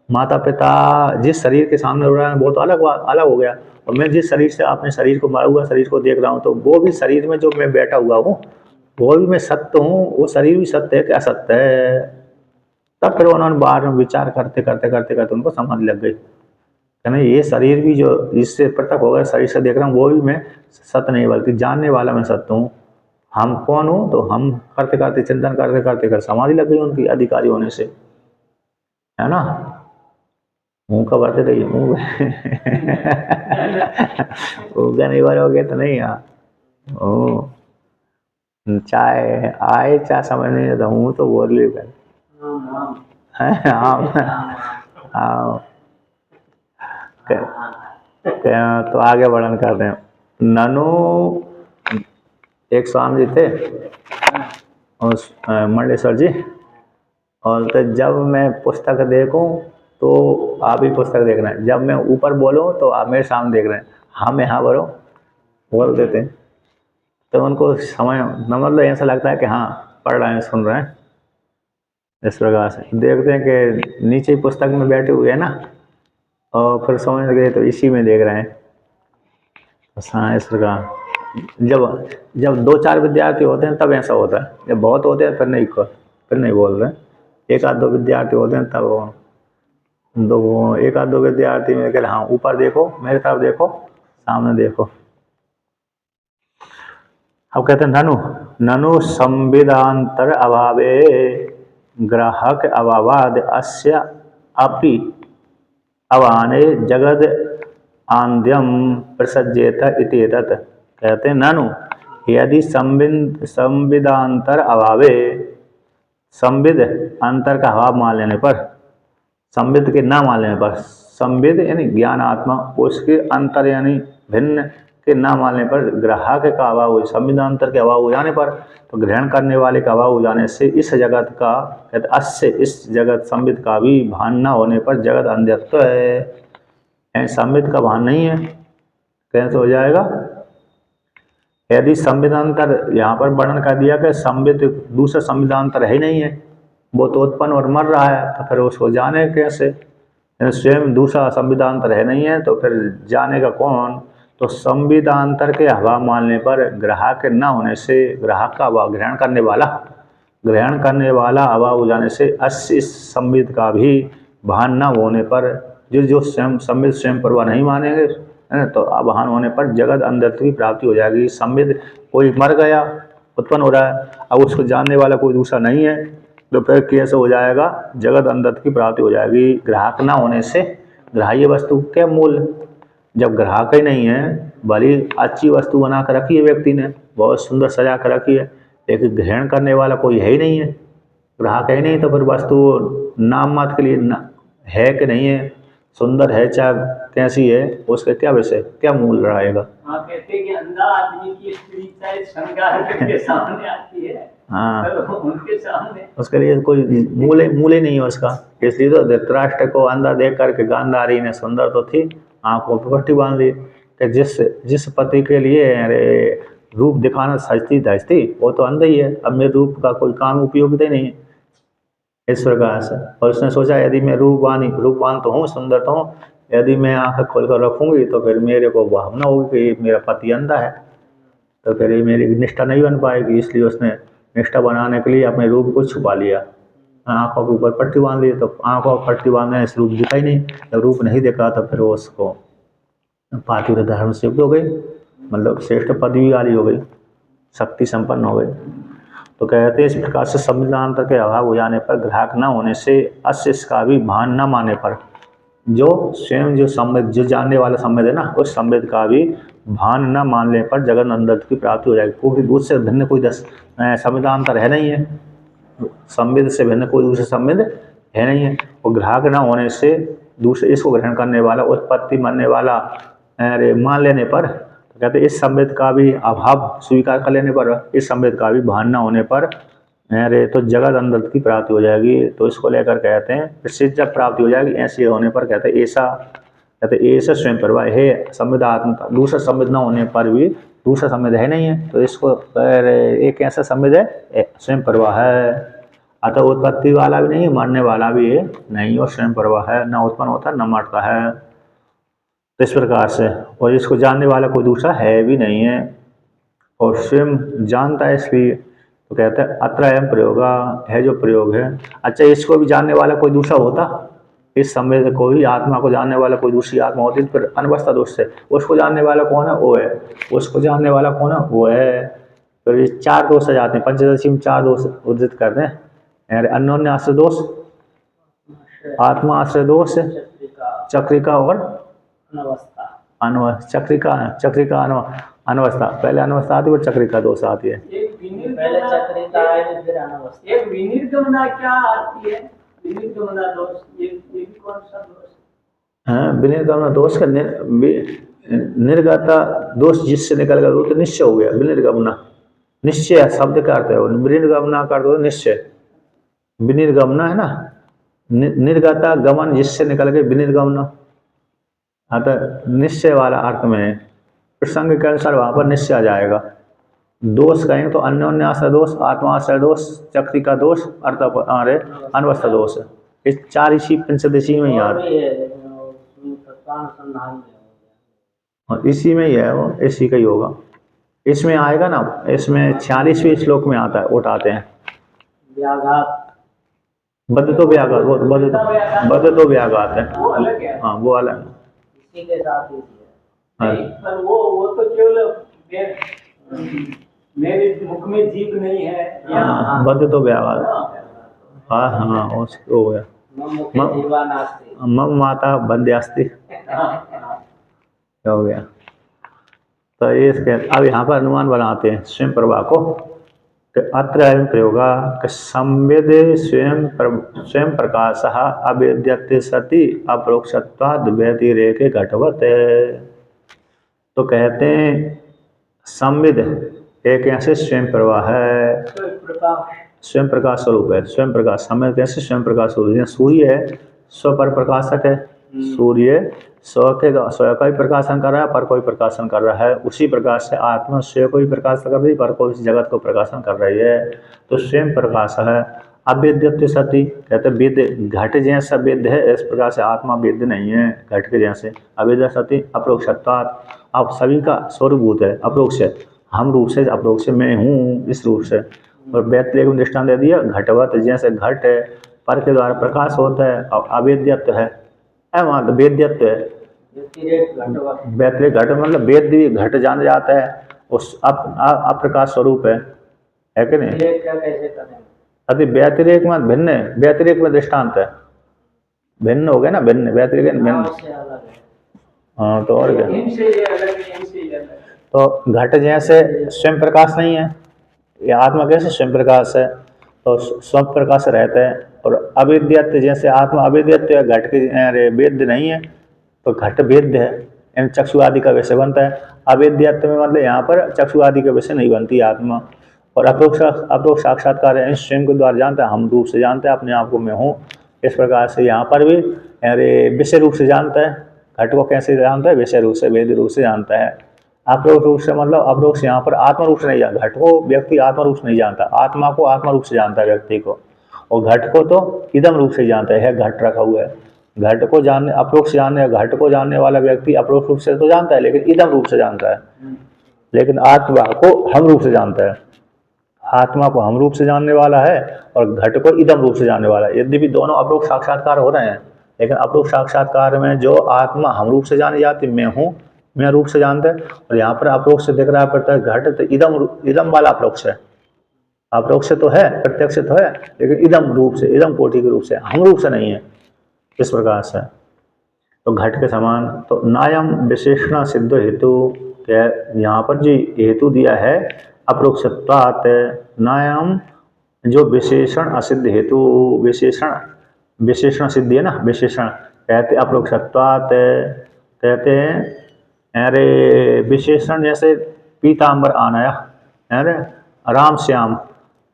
Speaker 1: माता पिता जिस शरीर के सामने रो रहे हैं वो तो अलग हो गया, और मैं जिस शरीर से अपने शरीर को मरा हुआ शरीर को देख रहा हूँ, तो वो भी शरीर में जो मैं बैठा हुआ हूँ वो भी मैं सत्य हूँ, वो शरीर भी सत्य है कि असत्य है। तब फिर उन्होंने बाहर में विचार करते करते उनको समझ लग गई कि नहीं, ये शरीर भी जो इससे पृथक हो गया शरीर से देख रहा हूँ वो भी मैं सत्य नहीं बल्कि जानने वाला मैं सत्य हूँ। हम कौन हूँ? तो हम करते चिंतन करते समाधि लग गई उनकी अधिकारी होने से, है ना। मुँह का बढ़ते रहिए, मुँह नहीं भरोगे तो नहीं। ओ चाय आए चाय समझ नहीं आता हूँ तो बोल ली कर तो आगे वर्णन करते हैं। ननु एक स्वामी जी थे और मंडलेश्वर जी, और तो जब मैं पुस्तक देखूं तो आप ही पुस्तक देख रहे हैं, जब मैं ऊपर बोलूं तो आप मेरे सामने देख रहे हैं, हम यहाँ बरो बोल देते हैं। तो उनको समय मतलब ऐसा लगता है कि हाँ पढ़ रहे हैं, सुन रहे हैं। इस प्रकार से देखते हैं कि नीचे ही पुस्तक में बैठे हुए हैं ना, और फिर समझ गए तो इसी में देख रहे हैं। हाँ, इस प्रकार जब 2-4 विद्यार्थी होते हैं तब ऐसा होता है, जब बहुत होते हैं फिर नहीं बोल रहे। 1-2 विद्यार्थी होते हैं तब एक आध दो विद्यार्थी में कह हाँ ऊपर देखो, मेरे तरफ देखो, सामने देखो। अब कहते हैं ननु संविदांतर अभावे ग्राहक अभावाद अस्य अपि अवाने जगद आंद्यम प्रसज्जेत इत्येतत्। कहते हैं ननु यदि संविदांतर अभावे, संविद अंतर का अभाव मान लेने पर, संविद के ना मान लेने पर, संविद यानी ज्ञान आत्मा, उसके अंतर यानी भिन्न के ना मानने पर, ग्राहक का अभाव हो, संविदांतर के अभाव हो जाने पर, तो ग्रहण करने वाले का अभाव हो जाने से इस जगत का, कहते अस्य इस जगत संविद का भी भान न होने पर जगत अंधत्व है। संविद का भान नहीं है, कैसे हो जाएगा? यदि संविदांतर यहाँ पर वर्णन कर दिया कि संविद दूसरा संविदांतर है ही नहीं है, वो तो उत्पन्न और मर रहा है, तो फिर उसको जाने कैसे? स्वयं दूसरा संविदांतर है नहीं है, तो फिर जानेगा कौन? तो संविदांतर के अभाव मानने पर ग्राहक न होने से, ग्राहक का अभाव, ग्रहण करने वाला अभाव हो जाने से, अस्य इस संविद का भी भान न होने पर, जो स्वयं संविद स्वयं प्रभा नहीं मानेंगे, है तो अभान होने पर जगत अंधत्व की प्राप्ति हो जाएगी। संविद कोई मर गया, उत्पन्न हो रहा है, अब उसको जानने वाला कोई दूसरा नहीं है, तो फिर कैसे हो जाएगा? जगत अंधत्व की प्राप्ति हो जाएगी। ग्राहक ना होने से ग्राह्य वस्तु के मूल, जब ग्राहक ही नहीं है, भली अच्छी वस्तु बना कर रखी है व्यक्ति ने, बहुत सुंदर सजा कर रखी है, लेकिन ग्रहण करने वाला कोई है ही नहीं है, ग्राहक है ही नहीं, तो फिर वस्तु नाम मात्र के लिए है कि नहीं है, सुंदर है चाहे कैसी है, उसका क्या विषय, क्या मूल रहेगा?
Speaker 2: हाँ, कहते हैं कि अंधा आदमी की स्त्री चाहे श्रृंगार करके सामने आती है,
Speaker 1: हाँ,
Speaker 2: तो उनके सामने
Speaker 1: उसके लिए कोई मूल ही नहीं है उसका। इसलिए तो धृतराष्ट्र को अंधा देख करके गांधारी ने, सुंदर तो थी, आंखों पर पट्टी बांध दी कि जिस पति के लिए अरे रूप दिखाना सजती धजती, वो तो अंधा ही है, अब मेरे रूप का कोई काम उपयोगिता ही नहीं है, इस प्रकार से। और उसने सोचा यदि मैं रूपवान तो हूँ, सुंदर तो हूँ, यदि मैं आंखें खोलकर रखूंगी तो फिर मेरे को भावना होगी कि मेरा पति अंधा है, तो फिर ये मेरी निष्ठा नहीं बन पाएगी। इसलिए उसने निष्ठा बनाने के लिए अपने रूप को छुपा लिया, आंखों के ऊपर पट्टी बांध ली, तो आंखों पर पट्टी बांधने से रूप दिखा ही नहीं, जब रूप नहीं दिखा तो फिर वो उसको पातिव्रत धर्म से युक्त हो गई, मतलब श्रेष्ठ पदवी वाली हो गई, शक्ति संपन्न हो गई। तो कहते हैं इस प्रकार से संविदांतर के अभाव हो जाने पर, ग्राहक न होने से, अस्य इसका भी भान न मानने पर, जो स्वयं जो संवेद, जो जानने वाला संवेद है ना, उस संवेद का भी भान न मानने पर जगत अंधत्व की प्राप्ति हो जाएगी। क्योंकि दूसरे भिन्न कोई संविदांतर है नहीं है, संवेद से भिन्न कोई दूसरे संवेद है नहीं है, और ग्राहक न होने से दूसरे इसको ग्रहण करने वाला, उत्पत्ति मानने वाला मान लेने पर, तो कहते इस संवेद का भी अभाव स्वीकार कर लेने पर, इस संवेद का भी भान न होने पर तो जगत अंधत्व की प्राप्ति हो जाएगी। तो इसको लेकर कहते हैं प्रसिद्ध जब प्राप्ति हो जाएगी, ऐसे होने पर कहते हैं ऐसा स्वयं प्रभा है संविदात्मक, दूसरा संविद न होने पर भी, दूसरा संविद है नहीं है, तो इसको एक ऐसा संविद है स्वयं प्रभा है, अतः उत्पत्ति वाला भी नहीं है, मरने वाला भी है नहीं, और स्वयं प्रभा है, न उत्पन्न होता न मरता है, तो इस प्रकार से। और इसको जानने वाला कोई दूसरा है भी नहीं है, और स्वयं जानता है, इसलिए तो कहते हैं अत्र अयम प्रयोगा, है जो प्रयोग है। अच्छा, इसको भी जानने वाला कोई दूसरा होता, इस संवेद को ही, आत्मा को जानने वाला कोई दूसरी आत्मा होती, तो फिर अनवस्था दोष से उसको जानने वाला कौन है? वो है, उसको जानने वाला कौन है? वो है। फिर ये 4 दोष आ जाते हैं, पंचदशी में 4 दोष उद्धृत करते हैं, अन्योन्य आश्रय दोष, आत्मा आश्रय दोष, चक्रिका और चक्रिका अनवस्था, पहले अनवस्था आती है, फिर चक्रिका दोष आती है।
Speaker 2: पहले चक्रिका है, फिर अनवस्था। एक विनिर्गमना क्या आती है? विनिर्गमना दोष, ये भी कौन सा दोष है?
Speaker 1: हाँ, विनिर्गमना दोष का निर्गता दोष जिससे निकल गया वो तो निश्चय हो गया। विनिर्गमना निश्चय शब्द का अर्थ है, विनिर्गमना का अर्थ है निश्चय। विनिर्गमना है ना, निर्गता गमन जिससे निकल गए, विनिर्गमना, अतः निश्चय वाला अर्थ में प्रसंग के अनुसार वहां पर निश्चय आ जाएगा। दोष कहेंगे तो अन्योन्य आश्रय दोष, आत्माश्रय दोष, चक्रिका दोष, अर्थ अनवस्था दोष, इस 4 इसी पंचदशी में ही आते हैं, और इसी में ही है, वो इसी का ही होगा। इसमें आएगा ना, इसमें 46वें श्लोक में आता है, उठाते हैं बद तो व्याघात, बद तो व्याघात है, हाँ वो अलग है,
Speaker 2: इसी के साथ ही है। पर वो तो केवल मेरे मुख में जीभ नहीं है,
Speaker 1: बद तो व्याघात, हाँ हाँ उसको हो गया, मम माता बंध्यास्ति हो गया। तो ये अब यहाँ पर अनुमान बनाते हैं स्वयं प्रभा को, अत्र अयम प्रयोगा संवेद स्वयं प्रकाश अवेद्यते सति अपरोक्षत्वाद व्यतिरेके घटवत। तो कहते हैं संवेद एक ऐसे स्वयं प्रभा है, स्वयं प्रकाश स्वरूप है, स्वयं प्रकाश संवेद कैसे स्वयं प्रकाश स्वरूप, सूर्य है स्व पर प्रकाशक है, सूर्य स्वयं का ही प्रकाशन कर रहा है, पर कोई प्रकाशन कर रहा है, उसी प्रकार से आत्मा स्वयं को ही प्रकाश कर रही है, पर कोई इस जगत को प्रकाशन कर रही है। तो स्वयं प्रकाश है, अवेद्यत्व सती, कहते वेद्य घट जैसा वेद्य है, इस प्रकार से आत्मा वेद्य नहीं है घट के जैसे। अवेद्य सती अपरोक्षत्वात्, आप सभी का स्वरूपभूत है, अप्रोक्ष है, हम रूप से अप्रोक्ष है, मैं हूँ इस रूप से। और व्यतिरेक में दृष्टांत दे दिया, घटवत जैसे घट है पर के द्वारा प्रकाश होता है, और अवेद्यत्व है, मतलब वेद्यत्व है। व्यतिरेक घट मतलब वेद्य घट जान जाता है, उस अप्रकाश स्वरूप है कि नहीं। अति व्यतिरेक में भिन्न है, व्यतिरेक में दृष्टांत है, भिन्न हो गया ना, भिन्न व्यतिरेक भिन्न। हाँ तो और क्या, तो घट जैसे स्वयं प्रकाश नहीं है, ये आत्मा कैसे स्वयं प्रकाश है, तो स्वयं प्रकाश रहता है। और अवेद्यत्व जैसे आत्मा अवेद्यत्व है, घट के वेद्य नहीं है, तो घट वेद्य है, यानी चक्षु आदि का विषय बनता है। अवेद्यत्व में मतलब यहाँ पर चक्षु आदि का विषय नहीं बनती आत्मा। और अप्रोक्ष साक्षात्कार है, स्वयं के द्वारा जानता है, हम रूप से जानता है अपने आप को मैं हूँ, इस प्रकार से यहाँ पर भी अरे विषय रूप से जानता है। घट को कैसे जानता है, विषय रूप से, वेद रूप से जानता है। अप्रोक्ष रूप से मतलब अप्रोक्ष यहाँ पर आत्मा रूप से नहीं जानता, घट को व्यक्ति आत्मा रूप से नहीं जानता, आत्मा को आत्मा रूप से जानता है व्यक्ति को, और घट को तो इदम रूप से जानता है, घट रखा हुआ है। घट को जानने, अप्रोक्ष जानने, घट को जानने वाला व्यक्ति अप्रोक्ष रूप से तो जानता है, लेकिन इदम रूप से जानता है, लेकिन आत्मा को हम रूप से जानता है। आत्मा को हम रूप से जानने वाला है और घट को इदम रूप से जानने वाला है। यदि भी दोनों अप्रोक्ष साक्षात्कार हो रहे हैं, लेकिन अप्रोक्ष साक्षात्कार में जो आत्मा हम रूप से जानी जाती, मैं हूँ, मैं रूप से जानता है, और यहाँ पर अप्रोक्ष से दिख रहा पड़ता है घट, तो इदम वाला अप्रोक्ष है। अप्रोक्ष तो है, प्रत्यक्ष तो है, लेकिन इदम रूप से, इदम कोटि के रूप से, हम रूप से नहीं है, इस प्रकार से। तो घट के समान, तो नायम विशेषण सिद्ध हेतु, यहाँ पर जो हेतु दिया है अप्रोक्षत्वात्, नायम जो विशेषण असिद्ध हेतु, विशेषण सिद्धि है ना, विशेषण कहते अप्रोक्षत्वात्, कहते हैं अरे विशेषण जैसे पीताम्बर आनया, अरे राम श्याम,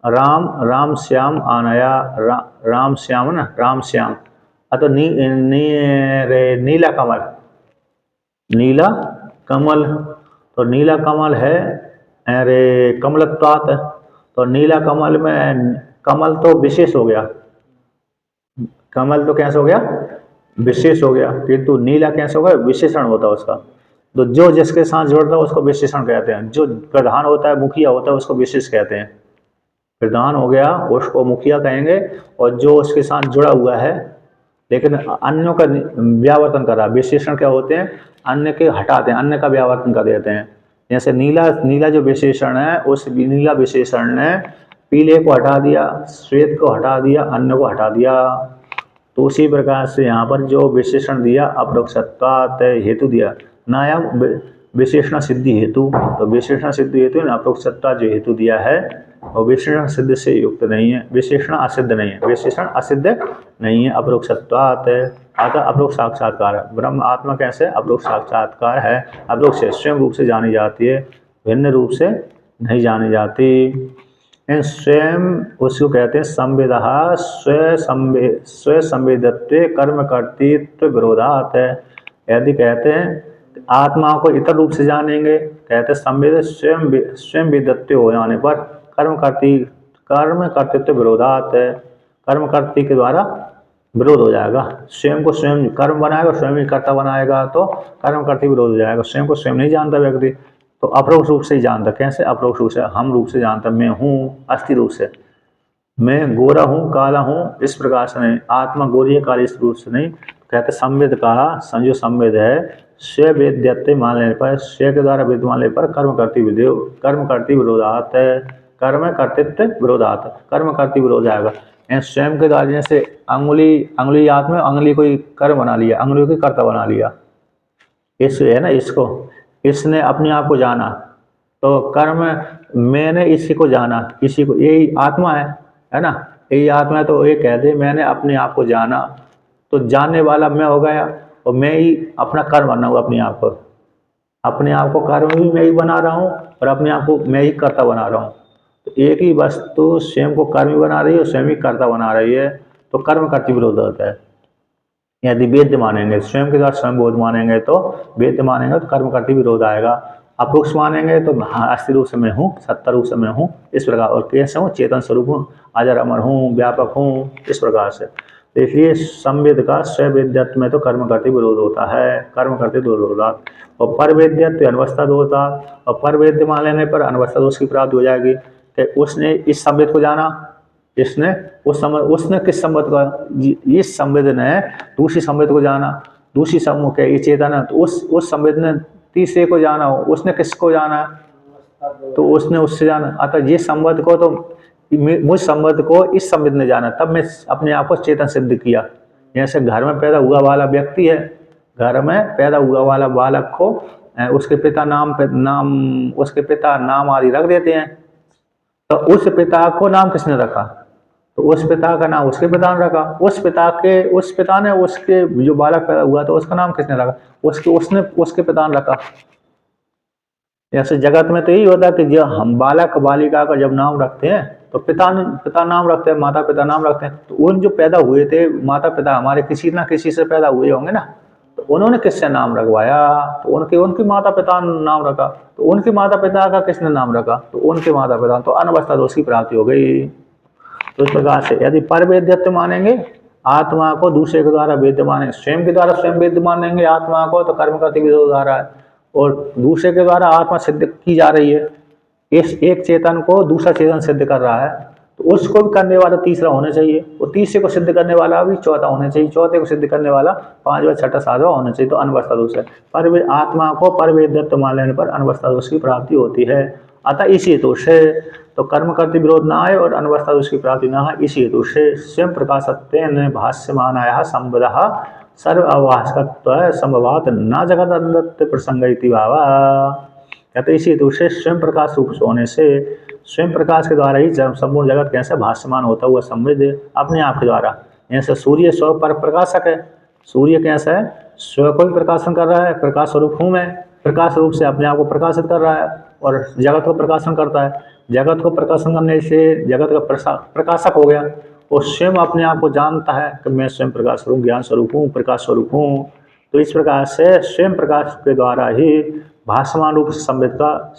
Speaker 1: राम श्याम आनया, राम श्याम ना, राम श्याम, अतो नीला कमल, नीला कमल, तो नीला कमल है अरे कमलत्वात्, तो नीला कमल में कमल तो विशेष हो गया, कमल तो कैसे हो गया, विशेष हो गया, किंतु नीला कैसे होगा, विशेषण होता है उसका। तो जो जिसके साथ जुड़ता है उसको विशेषण कहते हैं, जो प्रधान होता है, मुखिया होता है, उसको विशेष कहते हैं। प्रधान हो गया उसको मुखिया कहेंगे, और जो उसके साथ जुड़ा हुआ है लेकिन अन्यों का व्यावर्तन कर रहा है, विशेषण क्या होते हैं, अन्य के हटाते हैं, अन्य का व्यावर्तन कर देते हैं। जैसे नीला जो विशेषण है, उस नीला विशेषण ने पीले को हटा दिया, श्वेत को हटा दिया, अन्य को हटा दिया। तो उसी प्रकार से यहाँ पर जो विशेषण दिया अप्रोक्षत्वात् हेतु दिया, नायम विशेषण सिद्धि हेतु, तो विशेषण सिद्धि हेतु है, अप्रोक्षत्वात् जो हेतु दिया है और विशेषण सिद्ध से युक्त नहीं है, विशेषण असिद्ध नहीं है, विशेषण असिद्ध नहीं है। अप्रोक्षत्वात् अतः अप्रोक्ष साक्षात्कार है, ब्रह्म आत्मा कैसे अप्रोक्ष साक्षात्कार है, अप्रोक्ष स्वयं रूप से जानी जाती है, भिन्न रूप से नहीं जानी जाती। स्वयं उसको कहते हैं संवेदः स्व संवेदत्व कर्म कर्तृत्व विरोधात् है। यदि कहते हैं आत्मा को इतर रूप से जानेंगे, कहते संवेद स्वयं वेदत्व हो जाने पर कर्म कर्तृत्व विरोधात् है, कर्म कर्ती के द्वारा विरोध हो जाएगा। स्वयं को स्वयं कर्म बनाएगा, स्वयं ही कर्ता बनाएगा, तो कर्म कर्ती विरोध हो जाएगा। स्वयं को स्वयं नहीं जानता व्यक्ति, तो अपरोक्ष रूप से ही जानता। कैसे अपरोक्ष रूप से, हम रूप से जानता, मैं हूँ अस्थि रूप से, मैं गोरा हूँ काला हूँ, इस प्रकार से नहीं। आत्मा गोरी है काली इस रूप से नहीं। कहते संवेद का संजो संवेद है, स्व वेद्यत्व मान लेने पर, स्व के द्वारा वेद मान लेने पर कर्म करती विरोधात है, कर्म कर्तृत्व विरोधात, कर्म करती विरोध आएगा। स्वयं के द्वारा जैसे अंगुली हाथ में, अंगुली कोई कर्म बना लिया, अंगुली को कर्ता बना लिया, इस है ना, इसने अपने आप को जाना, तो कर्म मैंने इसी को जाना, इसी को, यही आत्मा है ना, यही आत्मा है। तो ये कहते मैंने अपने आप को जाना, तो जानने वाला मैं हो गया, और मैं ही अपना कर्म बना हूँ, अपने आप को कर्म भी मैं ही बना रहा हूँ, और अपने आप को मैं ही कर्ता बना रहा हूँ। तो एक ही वस्तु स्वयं को कर्म बना रही है, स्वयं ही कर्ता बना रही है, तो कर्म कर्ती विरोध होता है। यदि वेद्य मानेंगे, स्वयं के द्वारा स्वयं बोध मानेंगे, तो वेद्य मानेंगे तो कर्म करती विरोध आएगा। अप्रोक्ष मानेंगे तो अस्थि रूप से मैं हूँ, सत्ता रूप से मैं हूँ, इस प्रकार। और कैसे हूँ? चेतन स्वरूप हूँ, अजर अमर हूँ, व्यापक हूँ, इस प्रकार से। तो इसलिए संवेद का स्ववेद्यत्व में तो कर्म करते विरोध होता है, कर्म करते विरोध होता। और पर वेद्यत्व अनवस्था दोष होता, और पर वेद्य मान लेने पर अनवस्था दोष की प्राप्ति हो जाएगी कि उसने इस संवेद को जाना, इसने उसने किस संवेद को, इस संवेद ने दूसरी संवेद को जाना, दूसरी समूह के ये चेतन है, तो उस संवेद ने तीसरे को जाना हो, उसने किसको जाना, तो उसने उससे जाना। अतः ये संवेद को तो मुझ संवेद को इस संवेद ने जाना, तब मैं अपने आप को चेतन सिद्ध किया। जैसे घर में पैदा हुआ वाला व्यक्ति है, घर में पैदा हुआ वाला बालक को उसके पिता उसके पिता नाम आदि रख देते हैं, तो उस पिता को नाम किसने रखा, तो उस पिता का नाम उसके पिता ने रखा। उस पिता ने उसके जो बालक पैदा हुआ तो उसका नाम किसने रखा, उसने उसके पिता ने रखा। ऐसे जगत में तो यही होता है कि जब हम बालक बालिका का जब नाम रखते हैं तो पिता नाम रखते हैं, माता पिता नाम रखते हैं। तो उन जो पैदा हुए थे माता पिता हमारे किसी ना किसी से पैदा हुए होंगे ना, तो उन्होंने किससे नाम रखवाया, तो उनके माता पिता ने नाम रखा। तो उनके माता पिता का किसने नाम रखा, तो उनके माता पिता, तो अनवस्था दोष की प्राप्ति हो गई। तो इस प्रकार से यदि पर वेद्यत्व मानेंगे आत्मा को, दूसरे के द्वारा वेद्य मानेंगे, स्वयं के द्वारा स्वयं वेद्य मानेंगे आत्मा को, तो कर्म करते विरोध आ रहा है। और दूसरे के द्वारा आत्मा सिद्ध की जा रही है, इस एक चेतन को दूसरा चेतन सिद्ध कर रहा है, तो उसको भी करने वाला तीसरा होना चाहिए, और तीसरे को सिद्ध करने वाला भी चौथा होना चाहिए, चौथे को सिद्ध करने वाला पांचवा छठा सातवां होना चाहिए। तो अनवस्था दोष है। पर आत्मा को पर वेद्यत्व मान लेने पर अनवस्था दोष की प्राप्ति होती है। अतः इसी हेतु से तो कर्म करते विरोध ना आए और अनवस्था दोष की प्राप्ति ना है। इसी हेतु से स्वयं प्रकाशत्वेन भाष्यमानाया संबदः सर्व अवाहकत्व संभवात न जगत अंधत्व प्रसंग इति भावा। कहते इसी हेतु से स्वयं प्रकाश रूप होने से, स्वयं प्रकाश के द्वारा ही संपूर्ण जगत कैसे भाष्यमान होता हुआ समृद्ध अपने आप के द्वारा। जैसे सूर्य स्व पर प्रकाशक है, सूर्य कैसा है, स्व को भी प्रकाशन कर रहा है, प्रकाश स्वरूप हूँ मैं, प्रकाश रूप से अपने आप को प्रकाशित कर रहा है और जगत को प्रकाशन करता है। जगत को प्रकाशन करने से जगत का प्रकाशक हो गया, वो स्वयं अपने आप को जानता है कि मैं स्वयं प्रकाश स्वरूप ज्ञान स्वरूप हूँ, प्रकाश स्वरूप हूँ। तो इस प्रकार से स्वयं प्रकाश के द्वारा ही भाषमान रूप से संवेद का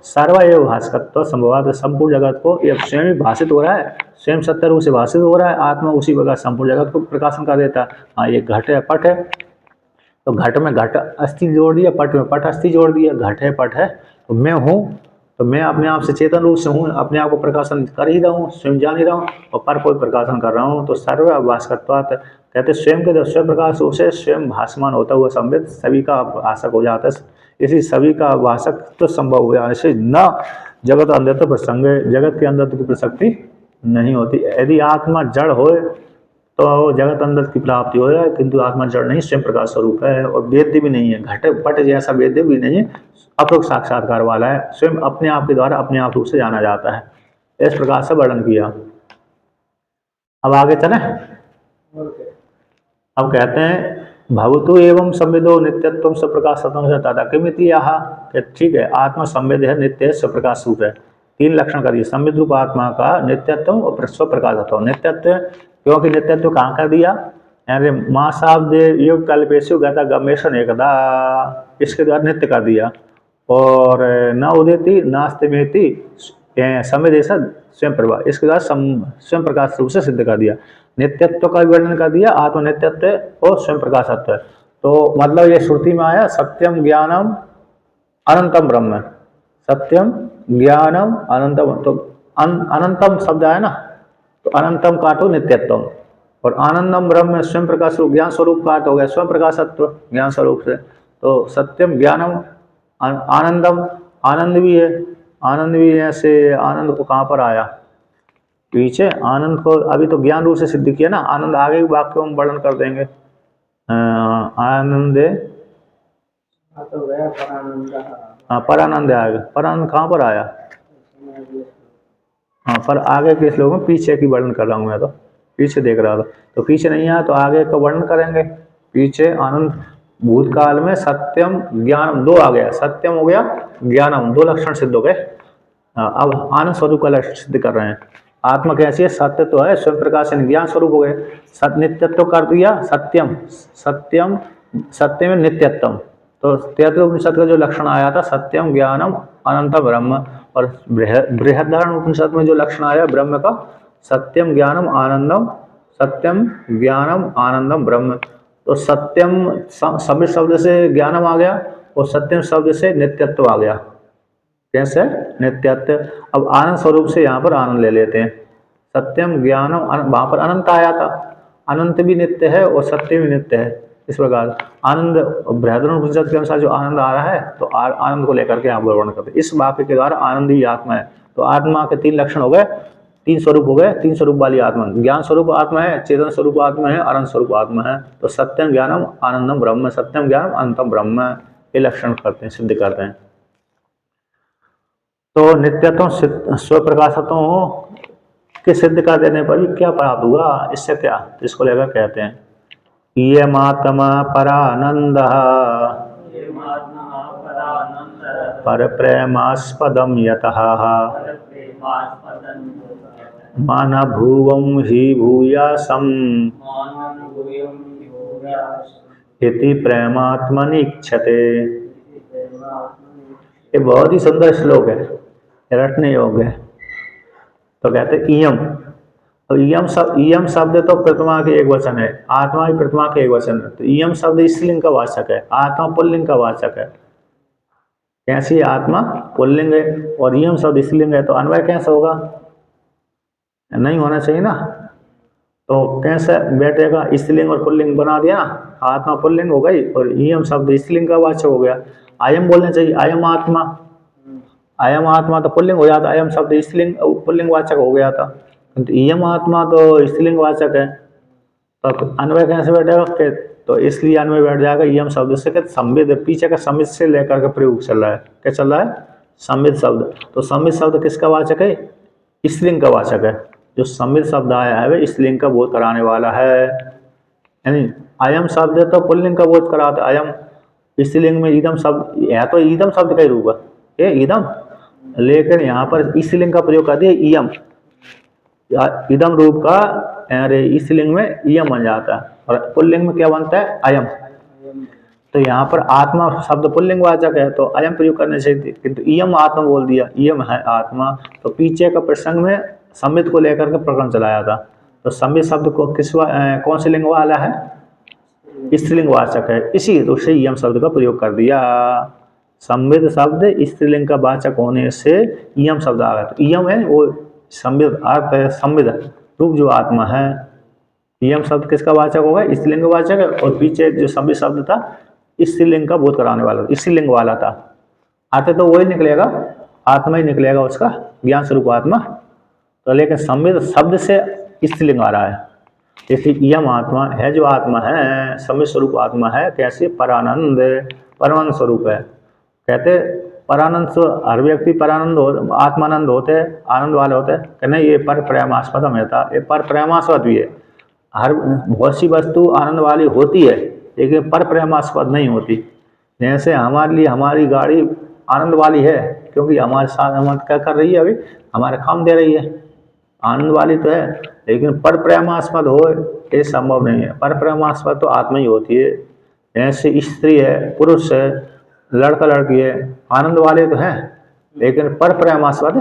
Speaker 1: सर्वएव भाषकत्व संभवात, संपूर्ण जगत को ये स्वयं ही भाषित हो रहा है, स्वयं सत्य रूप से भाषित हो रहा है। आत्मा उसी प्रकार संपूर्ण जगत को प्रकाशन कर देता है। हाँ, ये घट है पट है, तो घट में घट अस्थि जोड़ दिया, पट में पट अस्थि जोड़ दिया, घट है पट है, तो मैं हूँ, तो मैं अपने आप से चेतन रूप से हूँ, अपने आप को प्रकाशन कर ही रहा हूँ, स्वयं जान ही रहा हूँ, और पर कोई प्रकाशन कर रहा हूँ। तो सर्व भाषकत्वात् कहते स्वयं के स्वयं प्रकाश रूप से स्वयं भाषमान होता हुआ संवेद सभी का भाषक हो जाता है। इसी सभी का भाषक तो संभव हो जाने से न जगत अंधत्व प्रसंग, जगत के अंधत्व की प्रसक्ति नहीं होती। यदि आत्मा जड़ हो तो जगत अंधत्व की प्राप्ति हो जाए, किंतु आत्मा जड़ नहीं, स्वयं प्रकाश स्वरूप है और वेद्य भी नहीं है, घट पट जैसा वेद्य भी नहीं है, अपरोक्ष साक्षात्कार वाला है, स्वयं अपने आप के द्वारा अपने आप रूप से जाना जाता है। इस प्रकार से वर्णन किया। अब आगे चलें। अब कहते हैं भवतु एवं संवेदो नित्यत्वम स्वप्रकाशत्वम तथा किमिति यह, ठीक है, आत्मा संवेद है, नित्य है, स्वप्रकाश रूप है। तीन लक्षण करिए संवेद रूप आत्मा का नित्यत्व और स्वप्रकाशत्व। नित्यत्व क्योंकि नित्यत्व कहाँ कर दिया, यानी माशाब्द युग कल्पेशु गता गमेशन एकदा, इसके द्वारा नित्य कर दिया। और न उदेति नास्ति मेति संवेदेश स्वयं प्रभा, इसके द्वारा स्वयं प्रकाश रूप से सिद्ध कर दिया। नित्यत्व का वर्णन कर दिया, आत्म नित्यत्व और स्वयं प्रकाशत्व। तो मतलब ये श्रुति में आया सत्यम ज्ञानम अनंतम ब्रह्म, सत्यम ज्ञानम अनंतम, तो अनंतम शब्द आया ना, तो अनंतम काटो नित्यत्वम, और आनंदम ब्रह्म स्वयं प्रकाश रूप ज्ञान स्वरूप काट हो गया स्वयं प्रकाशत्व ज्ञान स्वरूप से। तो सत्यम ज्ञानम आनंदम, आनंद भी है, आनंद भी ऐसे, आनंद को कहाँ पर आया पीछे, आनंद को अभी तो ज्ञान रूप से सिद्ध किया ना, आनंद आगे भी वाक्यों में वर्णन कर देंगे। आनंद परानंद आएगा, परानंद कहाँ पर आया, हाँ पर आगे के श्लोक में पीछे की वर्णन कर रहा हूँ मैं, तो पीछे देख रहा था, तो पीछे नहीं आया तो आगे का वर्णन करेंगे। पीछे आनंद भूतकाल में सत्यम ज्ञानम दो आ गया, सत्यम हो गया, ज्ञानम दो लक्षण सिद्ध हो गए। अब आनंद स्वरूप का लक्षण सिद्ध कर रहे हैं। आत्मा कैसी है, सत्य तो है, स्वयं प्रकाश ज्ञान स्वरूप हो गए। नित्यत्व कर दिया, सत्यम, सत्यम सत्य में नित्यत्वम, तो तैतृय उपनिषद का जो लक्षण आया था सत्यम ज्ञानम अनंत ब्रह्म, और बृहदारण्यक उपनिषद में जो लक्षण आया ब्रह्म का सत्यम ज्ञानम आनंदम, सत्यम ज्ञानम आनंदम ब्रह्म। तो सत्यम सभी शब्द से ज्ञानम आ गया और सत्यम शब्द से नित्यत्व आ गया। कैसे? नित्यत्व। अब आनंद स्वरूप से यहाँ पर आनंद ले लेते हैं। सत्यम ज्ञानम, वहां पर अनंत आया था, अनंत भी नित्य है और सत्य भी नित्य है। इस प्रकार आनंद बृहदारण्यक उपनिषद के अनुसार जो आनंद आ रहा है तो आनंद को लेकर के यहाँ वर्णन करते हैं। इस वाक्य के द्वारा आनंद ही आत्मा है। तो आत्मा के 3 लक्षण हो गए, 3 स्वरूप हो गए, 3 स्वरूप वाली आत्मा, ज्ञान स्वरूप आत्मा है, चेतन स्वरूप आत्मा है, आनंद स्वरूप आत्मा है। तो सत्यम ज्ञानम आनंदम ब्रह्म, सत्यम ज्ञानम अनंतम ब्रह्म, ये लक्षण करते हैं, सिद्ध करते हैं। तो नित्यत्व स्वप्रकाशत्व के सिद्ध कर देने पर भी क्या प्राप्त हुआ, इससे क्या, तो इसको लेकर कहते हैं इयमात्मा परानंद पर प्रेमास्पदम यतः मन भुवं हि भूयासम् इति प्रेमात्मनीक्षते। ये बहुत ही सुंदर श्लोक है, रटने योग्य है। तो कहते इयम, और इयम शब्द तो प्रतिमा के एक वचन है, आत्मा भी प्रतिमा के एक वचन है। तो इयम शब्द स्त्रीलिंग का वाचक है, आत्मा पुल्लिंग का वाचक है। कैसी आत्मा पुल्लिंग है और इयम शब्द स्त्रीलिंग है, तो अन्वय कैसे होगा, नहीं होना चाहिए ना। तो कैसे बैठेगा, स्त्रीलिंग और पुल्लिंग बना दिया ना, आत्मा पुल्लिंग हो गई और इयम शब्द स्त्रीलिंग का वाचक हो गया। आयम बोलना चाहिए, आयम आत्मा, आयम आत्मा तो पुल्लिंग हो जाता, आयम शब्द स्त्रीलिंग पुल्लिंग वाचक हो गया था, तो इयम आत्मा तो स्त्रीलिंग वाचक है। तो अन्वय कैसे बैठेगा, तो इसलिए अन्वय बैठ जाएगा इयम शब्द से, संविद, पीछे का संविद से लेकर के प्रयोग चल रहा है। क्या चल रहा है, संविद शब्द। तो संविद शब्द किसका वाचक है, स्त्रीलिंग का वाचक है। जो संविद शब्द आया है वह स्त्रीलिंग का बोध कराने वाला है। यानी अयम शब्द तो पुल्लिंग का बोध कराता, अयम स्त्रीलिंग में ईदम शब्द है, तो ईदम शब्द का ही रूप है ये ईदम, लेकिन यहाँ पर स्त्रीलिंग का प्रयोग कर दिया इयम, इदम रूप का स्त्रीलिंग में इयम बन जाता है और पुल्लिंग में क्या बनता है, अयम। तो यहाँ पर आत्मा शब्द पुल्लिंग वाचक है तो अयम प्रयोग करने चाहिए, किंतु इयम आत्मा बोल दिया, इयम है आत्मा। तो पीछे का प्रसंग में संविद को लेकर के प्रकरण चलाया था। तो संविद शब्द को कौन से लिंग वाला है, स्त्रीलिंग वाचक है, इसी रूप से इयम शब्द का प्रयोग कर दिया। संविद शब्द स्त्रीलिंग का वाचक होने से इयम शब्द आ गया। तो इयम है वो संविद अर्थ है, संविद रूप जो आत्मा है। इयम शब्द किसका वाचक होगा, स्त्रीलिंग का वाचक है, और पीछे जो संविद शब्द था स्त्रीलिंग का बोध कराने वाला, स्त्रीलिंग वाला था। अर्थ तो वही निकलेगा, आत्मा ही निकलेगा उसका, ज्ञान स्वरूप आत्मा। तो लेकिन संविद शब्द से स्त्रीलिंग आ रहा है, इसलिए इयम आत्मा है जो आत्मा है, संविद स्वरूप आत्मा है। कैसे, परानंद, परमानंद स्वरूप है। कहते परानंद, हर व्यक्ति परानंद हो, आत्मानंद होते हैं, आनंद वाले होते हैं कि नहीं, ये पर प्रेमास्पद होता, ये पर प्रेमास्पद भी है। हर बहुत सी वस्तु आनंद वाली होती है लेकिन पर प्रेमास्पद नहीं होती। जैसे हमारे लिए हमारी गाड़ी आनंद वाली है क्योंकि हमारे साथ हम क्या कर रही है, अभी हमारे काम दे रही है, आनंद वाली तो है, लेकिन पर प्रेमास्पद हो ये संभव नहीं है। पर प्रेमास्पद तो आत्मा ही होती है। जैसे स्त्री है, पुरुष है, लड़का लड़की है, आनंद वाले तो हैं लेकिन पर प्रेमास्पद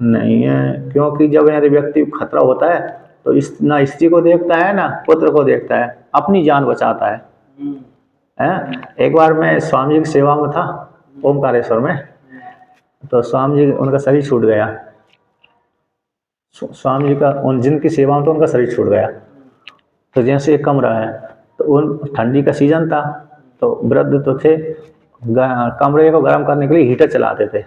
Speaker 1: नहीं है। क्योंकि जब यदि व्यक्ति खतरा होता है तो ना स्त्री को देखता है ना पुत्र को देखता है, अपनी जान बचाता है। एक बार मैं स्वामी जी की सेवा में था ओमकारेश्वर में, तो स्वामी जी उनका शरीर छूट गया, स्वामी जी का जिनकी सेवा में तो उनका शरीर छूट गया। तो जैसे एक कमरा है, तो उन ठंडी का सीजन था, तो वृद्ध तो थे, कमरे को गर्म करने के लिए हीटर चलाते थे।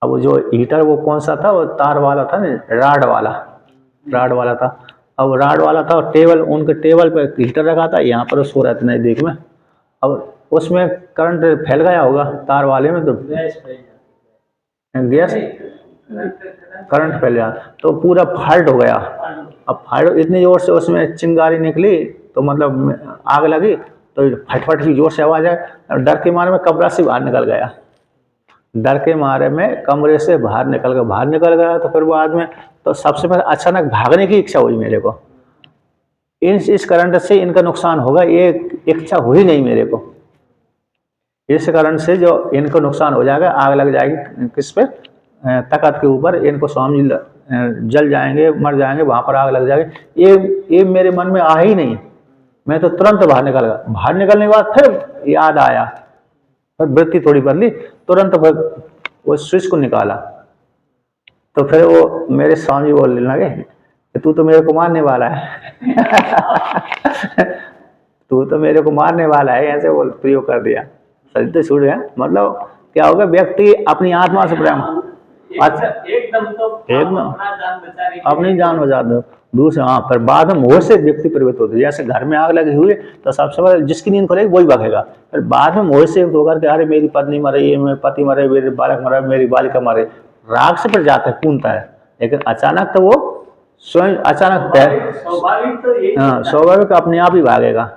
Speaker 1: अब वो जो हीटर वो कौन सा था, वो तार वाला था ना, राड वाला था। अब राड वाला था और टेबल, उनके टेबल पे हीटर रखा था, यहाँ पर सो रहे थे नजदीक में। अब उसमें करंट फैल गया होगा तार वाले में, तो गैस करंट फैल गया तो पूरा फाल्ट हो गया। अब फाल्ट इतनी जोर से उसमें चिंगारी निकली तो मतलब आग लगी, तो फटफट की जोर से आवाज आए। डर के मारे में कमरा से बाहर निकल गया, डर के मारे में कमरे से बाहर निकल गया। तो फिर बाद में तो सबसे पहले अचानक भागने की इच्छा हुई मेरे को, इस करंट से इनका नुकसान होगा ये इच्छा हुई नहीं मेरे को। इस कारण से जो इनको नुकसान हो जाएगा, आग लग जाएगी किस पे, तख्त के ऊपर, इनको स्वामी जी जल जाएंगे, मर जाएंगे, वहां पर आग लग जाएगी। ये मेरे मन में आ ही नहीं। मैं तो तुरंत बाहर निकल गया। बाहर निकलने के बाद फिर याद आया, फिर वृत्ति थोड़ी बदली, तुरंत वो स्विच को निकाला। तो फिर वो मेरे स्वामी बोलने लगे कि तू तो मेरे को मारने वाला है तू तो मेरे को मारने वाला है, ऐसे बोल प्रयोग कर दिया। शरीर तो छूट गया। मतलब क्या होगा, व्यक्ति अपनी आत्मा से प्रेम,
Speaker 2: एकदम तो
Speaker 1: एकदम अपनी जान बचा दो दूसरे। हाँ, पर बाद में मोह से व्यक्ति प्रवृत्त होते। जैसे घर में आग लगी हुई तो सबसे पहले जिसकी नींद खुलेगी वही भागेगा। फिर बाद में मोह से होकर के अरे मेरी पत्नी मरे, ये मेरे पति मरे, मेरे बालक मरे, मेरी बालिका मरे, राग से फिर जाता है, कूदता है। लेकिन अचानक तो वो स्वयं अचानक स्वाभाविक अपने आप ही भागेगा।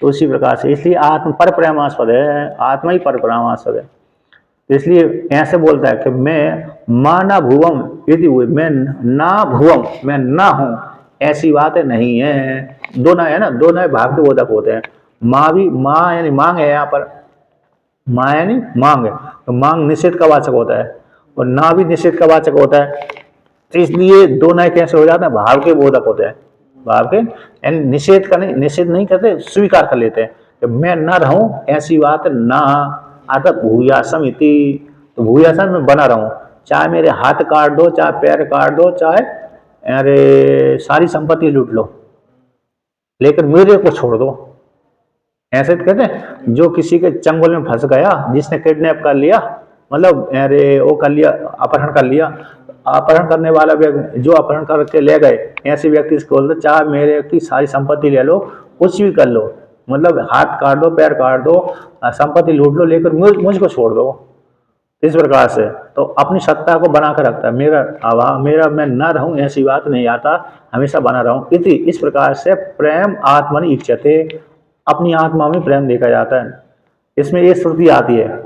Speaker 1: तो उसी प्रकार से इसलिए आत्म पर प्रेमास्पद है, आत्मा ही पर प्रेमास्पद है। इसलिए ऐसे बोलता है कि मैं मां ना भुवम यदि हुए, मैं ना भुवम, मैं ना हूं, ऐसी बातें नहीं है। दो ना है ना, दो नए भाग के बोधक होते हैं। माँ भी, माँ यानी मांग है, यहाँ पर माँ यानी मांग है, तो मांग निषेध का वाचक होता है और ना भी निषेध का वाचक होता है। तो इसलिए दो नए कैसे हो जाते हैं, भाव के बोधक होते हैं। भाव के यानी निषेध का नहीं, निषेध नहीं करते, स्वीकार कर लेते हैं कि मैं न रहूं, ऐसी बात ना। अर्थात भूयासम इति, तो भूयासम में बना रहूं, चाहे मेरे हाथ काट दो, चाहे पैर काट दो, चाहे अरे सारी संपत्ति लूट लो, लेकिन मेरे को छोड़ दो। ऐसे कहते हैं जो किसी के चंगुल में फंस गया, जिसने किडनैप कर लिया, मतलब अरे वो कर लिया, अपहरण कर लिया, अपहरण करने वाला व्यक्ति जो अपहरण करके ले गए, ऐसे व्यक्ति को बोलते चाहे मेरे की सारी संपत्ति ले लो, कुछ भी कर लो, मतलब हाथ काट दो, पैर काट दो, संपत्ति लूट लो, लेकर मुझको छोड़ दो। इस प्रकार से तो अपनी सत्ता को बना कर रखता है। मेरा मैं न रहूं, ऐसी बात नहीं आता, हमेशा बना रहूं। इस प्रकार से प्रेम आत्मनि इच्छते, अपनी आत्मा में प्रेम देखा जाता है। इसमें ये श्रुति आती है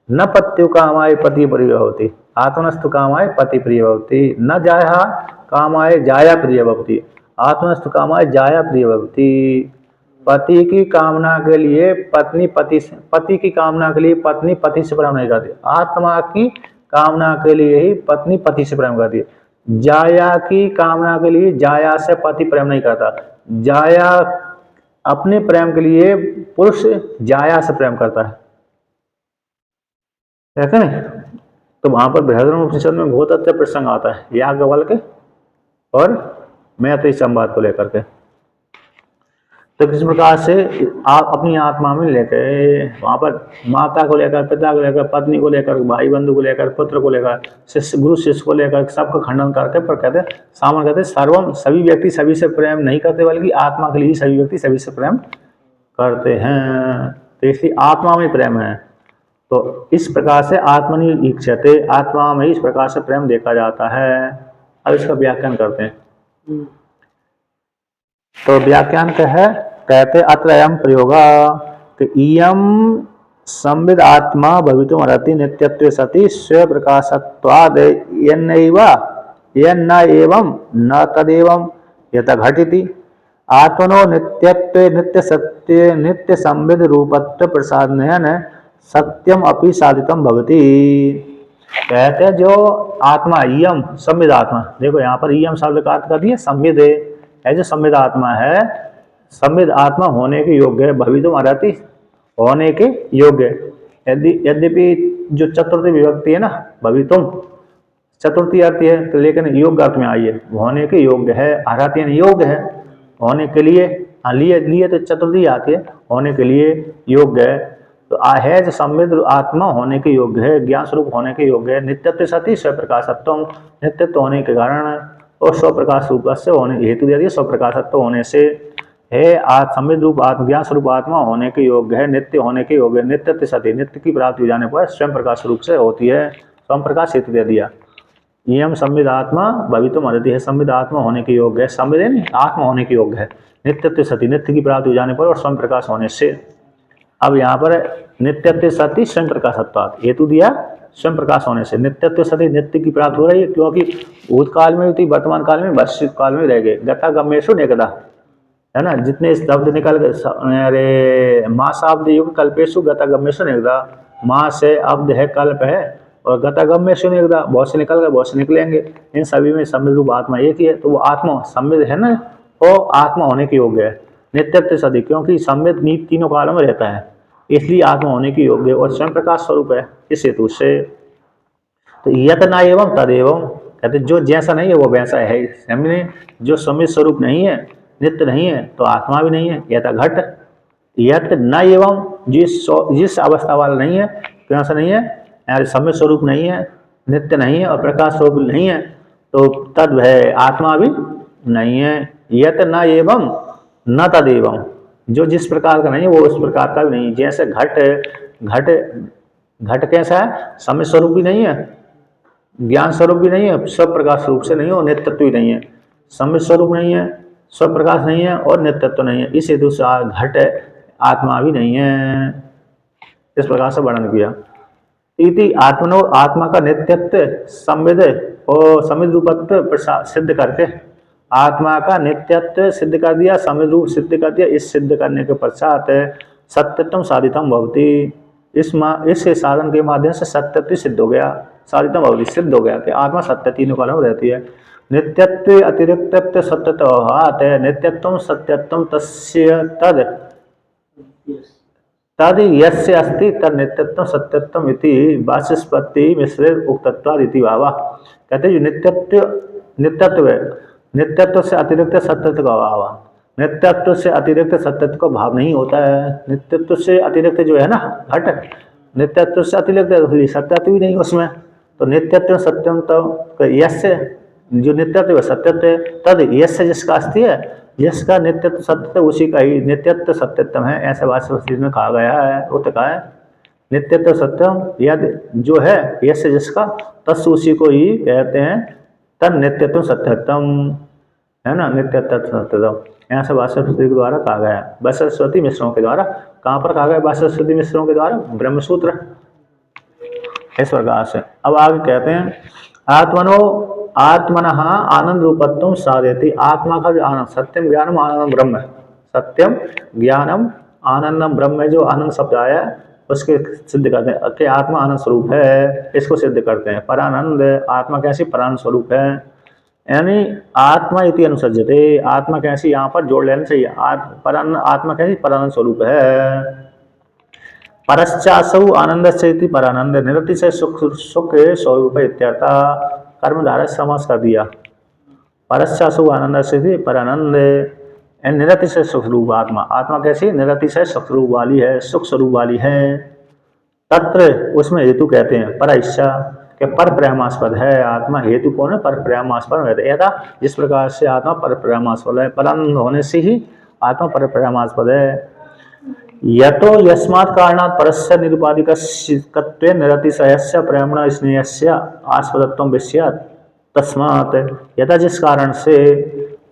Speaker 1: न पत्यु कामाय पति प्रिय होती, आत्मनस्तु कामाय पति प्रिय होती, न जाया कामाय जाया प्रिय भवती, आत्मनस्तु कामाय जाया प्रिय भवती। पति की कामना के लिए पत्नी पति की कामना के लिए पत्नी पति से प्रेम नहीं करती, आत्मा की कामना के लिए ही पत्नी पति से प्रेम करती है। जाया की कामना के लिए जाया से पति प्रेम नहीं करता, जाया अपने प्रेम के लिए पुरुष जाया से प्रेम करता है, है नहीं? तो वहां पर बृहदारण्यक में बहुत अच्छा प्रसंग आता है याज्ञवल्क्य और मैत्री संवाद को लेकर के। तो किस प्रकार से आप अपनी आत्मा में लेकर, वहां पर माता को लेकर, पिता को लेकर, पत्नी को लेकर, भाई बंधु को लेकर, पुत्र को लेकर, शिष्य गुरु शिष्य को लेकर, सबका खंडन करके पर कहते सामान कहते सर्वम, सभी व्यक्ति सभी से प्रेम नहीं करते, बल्कि आत्मा के लिए सभी व्यक्ति सभी से प्रेम करते हैं। तो इसलिए आत्मा में प्रेम है। तो इस प्रकार से आत्मनि इच्छते, आत्मा में इस प्रकार से प्रेम देखा जाता है। अब इसका व्याख्यान करते हैं। तो व्याख्यान क्या है, कहते अत्रयम प्रयोगा कि इयम संविद आत्मा भवितुम अर्हति नित्यत्वे सति स्व प्रकाशत्वाद यन्न एवं न तदेवं यत घटिति आत्मनो नित्यत्वे नित्य सत्य नित्य संविद रूपत्व प्रसादनयन सत्यम अपि साधितम भवति। कहते हैं जो आत्मा इयम संविद आत्मा, देखो यहाँ पर इयम शब्द का अर्थ कर दिया संविद है, जो संविद आत्मा है, संविद आत्मा होने के योग्य है, भवितुम अर्हति होने के योग्य। यद्यपि जो चतुर्थी विभक्ति है ना, भवितुम चतुर्थी अर्थ है, तो लेकिन योग्य अर्थ में आई है, होने के योग्य है, अर्हति यानी योग्य है, होने के लिए, लिए तो चतुर्थी आती है, होने के लिए योग्य है। तो है जो संविद आत्मा होने के योग्य है, ज्ञान स्वरूप होने के योग्य है, नित्यत्व सती स्वप्रकाशत्व, नित्यत्व होने के कारण और स्वप्रकाश रूप से होने हेतु दे दिया, स्वप्रकाशत्व होने से है, संविद रूप आत्मा ज्ञान स्वरूप आत्मा होने के योग्य है, नित्य होने के योग्य है, नित्यत्व सती नित्य की प्राप्ति हो जाने पर स्वयं प्रकाश रूप से होती है, स्वयं प्रकाश हेतु दे दिया। यम संविद आत्मा भवितुम अर्हति है, संविद आत्मा होने के योग्य है, संविद आत्मा होने के योग्य है, नित्यत्व सती नित्य की प्राप्ति हो जाने पर और स्वयं प्रकाश होने से। अब यहाँ पर नित्यत्व सती स्वयं प्रकाशत्वात् हेतु दिया, स्वयं प्रकाश होने से नित्यत्व सती नित्य की प्राप्ति हो रही है, क्योंकि भूतकाल में थी, वर्तमान काल में, भविष्य काल में रह गए, गता गम्येषु नेकदा, है ना, जितने शब्द निकल गए, अरे माँ शब्द युग कल्पेशु गतगम्येशु निगदा, माँ से अब्द है, कल्प है, और गतगम्येशु निगदा, बहुत से निकल गए, बहुत से निकलेंगे, इन सभी में सम्मिलित रूप आत्मा एक ही है। तो वो आत्मा सम्मिलित है ना, वो आत्मा होने के योग्य है नित्यत्व सदी, क्योंकि सम्मिलित नीत तीनों कालों में रहता है, इसलिए आत्मा होने की योग्य और स्वयं प्रकाश स्वरूप है। इस हेतु से तो यत न एवं तदेवं, कहते जो जैसा नहीं है वो वैसा है, समझे, जो सम्मिलित स्वरूप नहीं है, नित्य नहीं है, तो आत्मा भी नहीं है। यथा घट यत न एवं, जिस अवस्था वाला नहीं है, कौन सा नहीं है, यार सम्मिलित स्वरूप नहीं है, नित्य नहीं है और प्रकाश स्वरूप नहीं है, तो तद है आत्मा भी नहीं है। यत न एवं न तदेवं, जो जिस प्रकार का नहीं है वो उस प्रकार का भी नहीं। जैसे घट घट घट कैसा है, सम्मिलित स्वरूप भी नहीं है, ज्ञान स्वरूप भी नहीं है, सब प्रकाश स्वरूप से नहीं है और नित्यत्व भी नहीं है, सम्मिलित स्वरूप नहीं है, स्व प्रकाश नहीं है और नित्यत्व नहीं है। इस हेतु से घट आत्मा भी नहीं है। इस प्रकार से वर्णन किया। इति आत्मनो, आत्मा का नित्यत्व संविद और संविद रूपत्व सिद्ध करके, आत्मा का नित्यत्व सिद्ध कर दिया, संविद रूप सिद्ध कर दिया। इस सिद्ध करने के पश्चात सत्यत्वम साधितम भवति, इस साधन के माध्यम से सत्यत्व सिद्ध हो गया, साधितम भवति सिद्ध हो गया कि आत्मा सत्य तीनों कालों में रहती है। नित्यत्व अतिरिक्तत्व सत्यत्वात्, नित्यत्वम सत्यत्वम तस्य तद तद यस्य अस्ति तद नित्यत्वम सत्यत्वम इति वाचस्पति मिश्र उक्तत्वाद इति भावा। कहते हैं जो नित्यत्व है, नित्यत्व से अतिरिक्त सत्यत्व का भाव, नित्यत्व से अतिरिक्त सत्यत्व का भाव नहीं होता है। नित्यत्व से अतिरिक्त जो है ना घट, नित्यत्व से अतिरिक्त सत्यत्व भी नहीं उसमें, तो नित्यत्व सत्यम तो यस्य, जो नित्यत्व सत्यत्व है, तद यस्य जिसका अस्ति है, जिसका नित्यत्व सत्य उसी का ही नित्यत्व सत्यत्व है, ऐसा वास्तव में कहा गया है। वो तो कहा है नित्यत्व सत्यम, यद जो है यस्य जिसका, तस् उसी को ही कहते हैं तद नित्यत्व सत्यत्वम, है ना, नित्यत्व सत्यत्वम, यहाँ से वास्तव के द्वारा कहा गया, वाचस्पति मिश्रों के द्वारा। कहाँ पर कहा गया वाचस्पति मिश्रों के द्वारा? ब्रह्मसूत्र। इस प्रकार से अब आगे कहते हैं आत्मनः आनंद रूपत्वम साधयति, आत्मा का जो आनंद, सत्यम ज्ञानम आनंदम ब्रह्म, सत्यम ज्ञानम आनंदम ब्रह्म, जो आनंद शब्द आया उसके सिद्ध करते हैं कि आत्मा आनंद स्वरूप है, इसको सिद्ध करते हैं। परानंद, आत्मा कैसी परानंद स्वरूप है, यानी आत्मा इति अनुसज्जते, आत्मा कैसी यहाँ पर जोड़ लेना चाहिए, आत्मा कैसी परानंद स्वरूप है। परश्चासौ आनंद से परानंद, निरतिशय सुख स्वरूप इत्यर्थ, कर्मधारय समास कर दिया। परश्चासु आनंद से परानंद, निरतिशय सुख स्वरूप आत्मा, आत्मा कैसी निरतिशय सुख स्वरूप वाली है, सुख स्वरूप वाली है। तत्र उसमें हेतु कहते हैं पर इच्छा के पर प्रेमास्पद है आत्मा, हेतु कौन है? पर प्रेमास्पद है। था जिस प्रकार से आत्मा पर प्रेमास्पद है, परानंद होने से ही आत्मा पर प्रेमास्पद है। यतो यस्मात् कारणात् परस्य निरुपाधिकत्वेन निरतिशयस्य प्रेमणा स्नेहस्य आस्पदत्वं विस्यात्, तस्मात् यथा जिस कारण से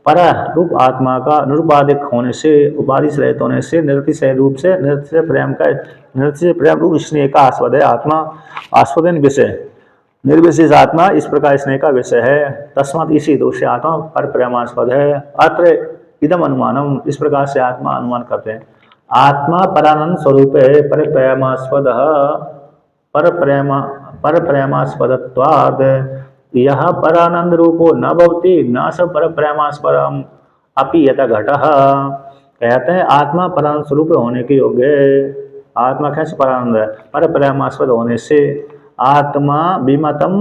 Speaker 1: पर रूप आत्मा का निरुपाधिक होने से, उपाधि से रहित होने से, निरतिशय रूप से, निरतिशय प्रेम रूप स्नेह का आस्पद है आत्मा, आस्पदन विषय, निर्विशेष आत्मा इस प्रकार स्नेह का विषय है। तस्मात् इसी दोष से आत्मा पर प्रेमास्पद है। अत्र इदम अनुमानम, इस प्रकार से आत्मा अनुमान करते हैं। आत्मा परानंद स्वरूप है, परप्रेमास्पद, परप्रेमास्पदत्वाद, यह परानंद रूपो न भवति न स परप्रेमास्पदम अपि यथा घटः। कहते हैं आत्मा परानंद स्वरूप होने के योग्य है। आत्मा कैसे परानंद है? परप्रेमास्पद होने से। आत्मा विमतम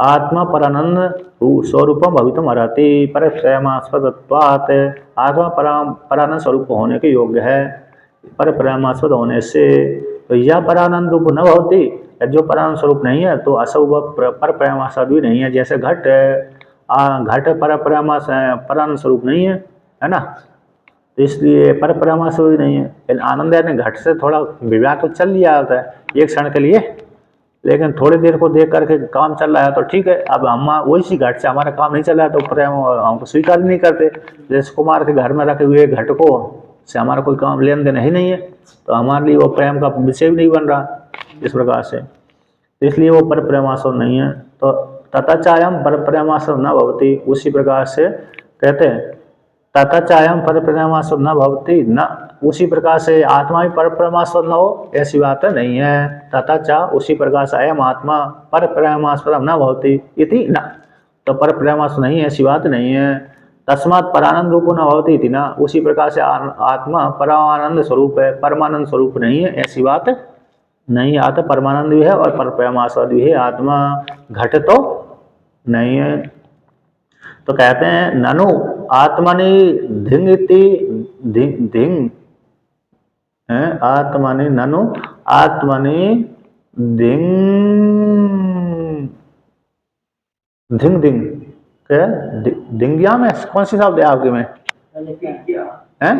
Speaker 1: आत्मा परानंद स्वरूपम भवितुम अर्हति परप्रेमास्पदत्वात्, आत्मा परानंद स्वरूप होने के योग्य है परप्रेमास्पद होने से। तो यह परानंद रूप न भवति, जो परानंद स्वरूप नहीं है तो असव परप्रेमास्पद भी नहीं है। जैसे घट परानंद स्वरूप नहीं है ना, तो इसलिए परप्रेमास्पद भी नहीं है। आनंद यानी घट से थोड़ा विवाह तो चल लिया होता है एक क्षण के लिए, लेकिन थोड़ी देर को देख करके काम चल रहा है तो ठीक है। अब हम वही घट से हमारा काम नहीं चल रहा है तो प्रेम हमको स्वीकार नहीं करते। जैसे कुमार के घर में रखे हुए घट को से हमारा कोई काम लेन देन ही नहीं है, तो हमारे लिए वो प्रेम का विषय भी नहीं बन रहा इस प्रकार से, इसलिए वो पर प्रेमास्पद नहीं है। तो तथा चायम पर प्रेमास्पद न भवति, उसी प्रकार से कहते हैं तथा चायम पर परमास्पद न भवती, न उसी प्रकार से आत्मा भी पर परमास्पद न हो, ऐसी बात नहीं है। तथा चा उसी प्रकार से अयम आत्मा पर परमास्पद न भवती इति न, तो पर परमास्पद नहीं, ऐसी बात नहीं है। तस्मात् परानंद रूप न भवती इति न, उसी प्रकार से आत्मा परमानंद स्वरूप है, परमानंद स्वरूप नहीं है, ऐसी बात नहीं। आता परमानंद भी है और पर परमास्पद भी है, आत्मा घट तो नहीं है। तो कहते हैं ननु आत्मनि धिंगति धिंग है, आत्मनि ननु आत्मनि धिंग धिंग धिंग क्या धिंग्या में कौन सी शब्द है आपके में? हैं?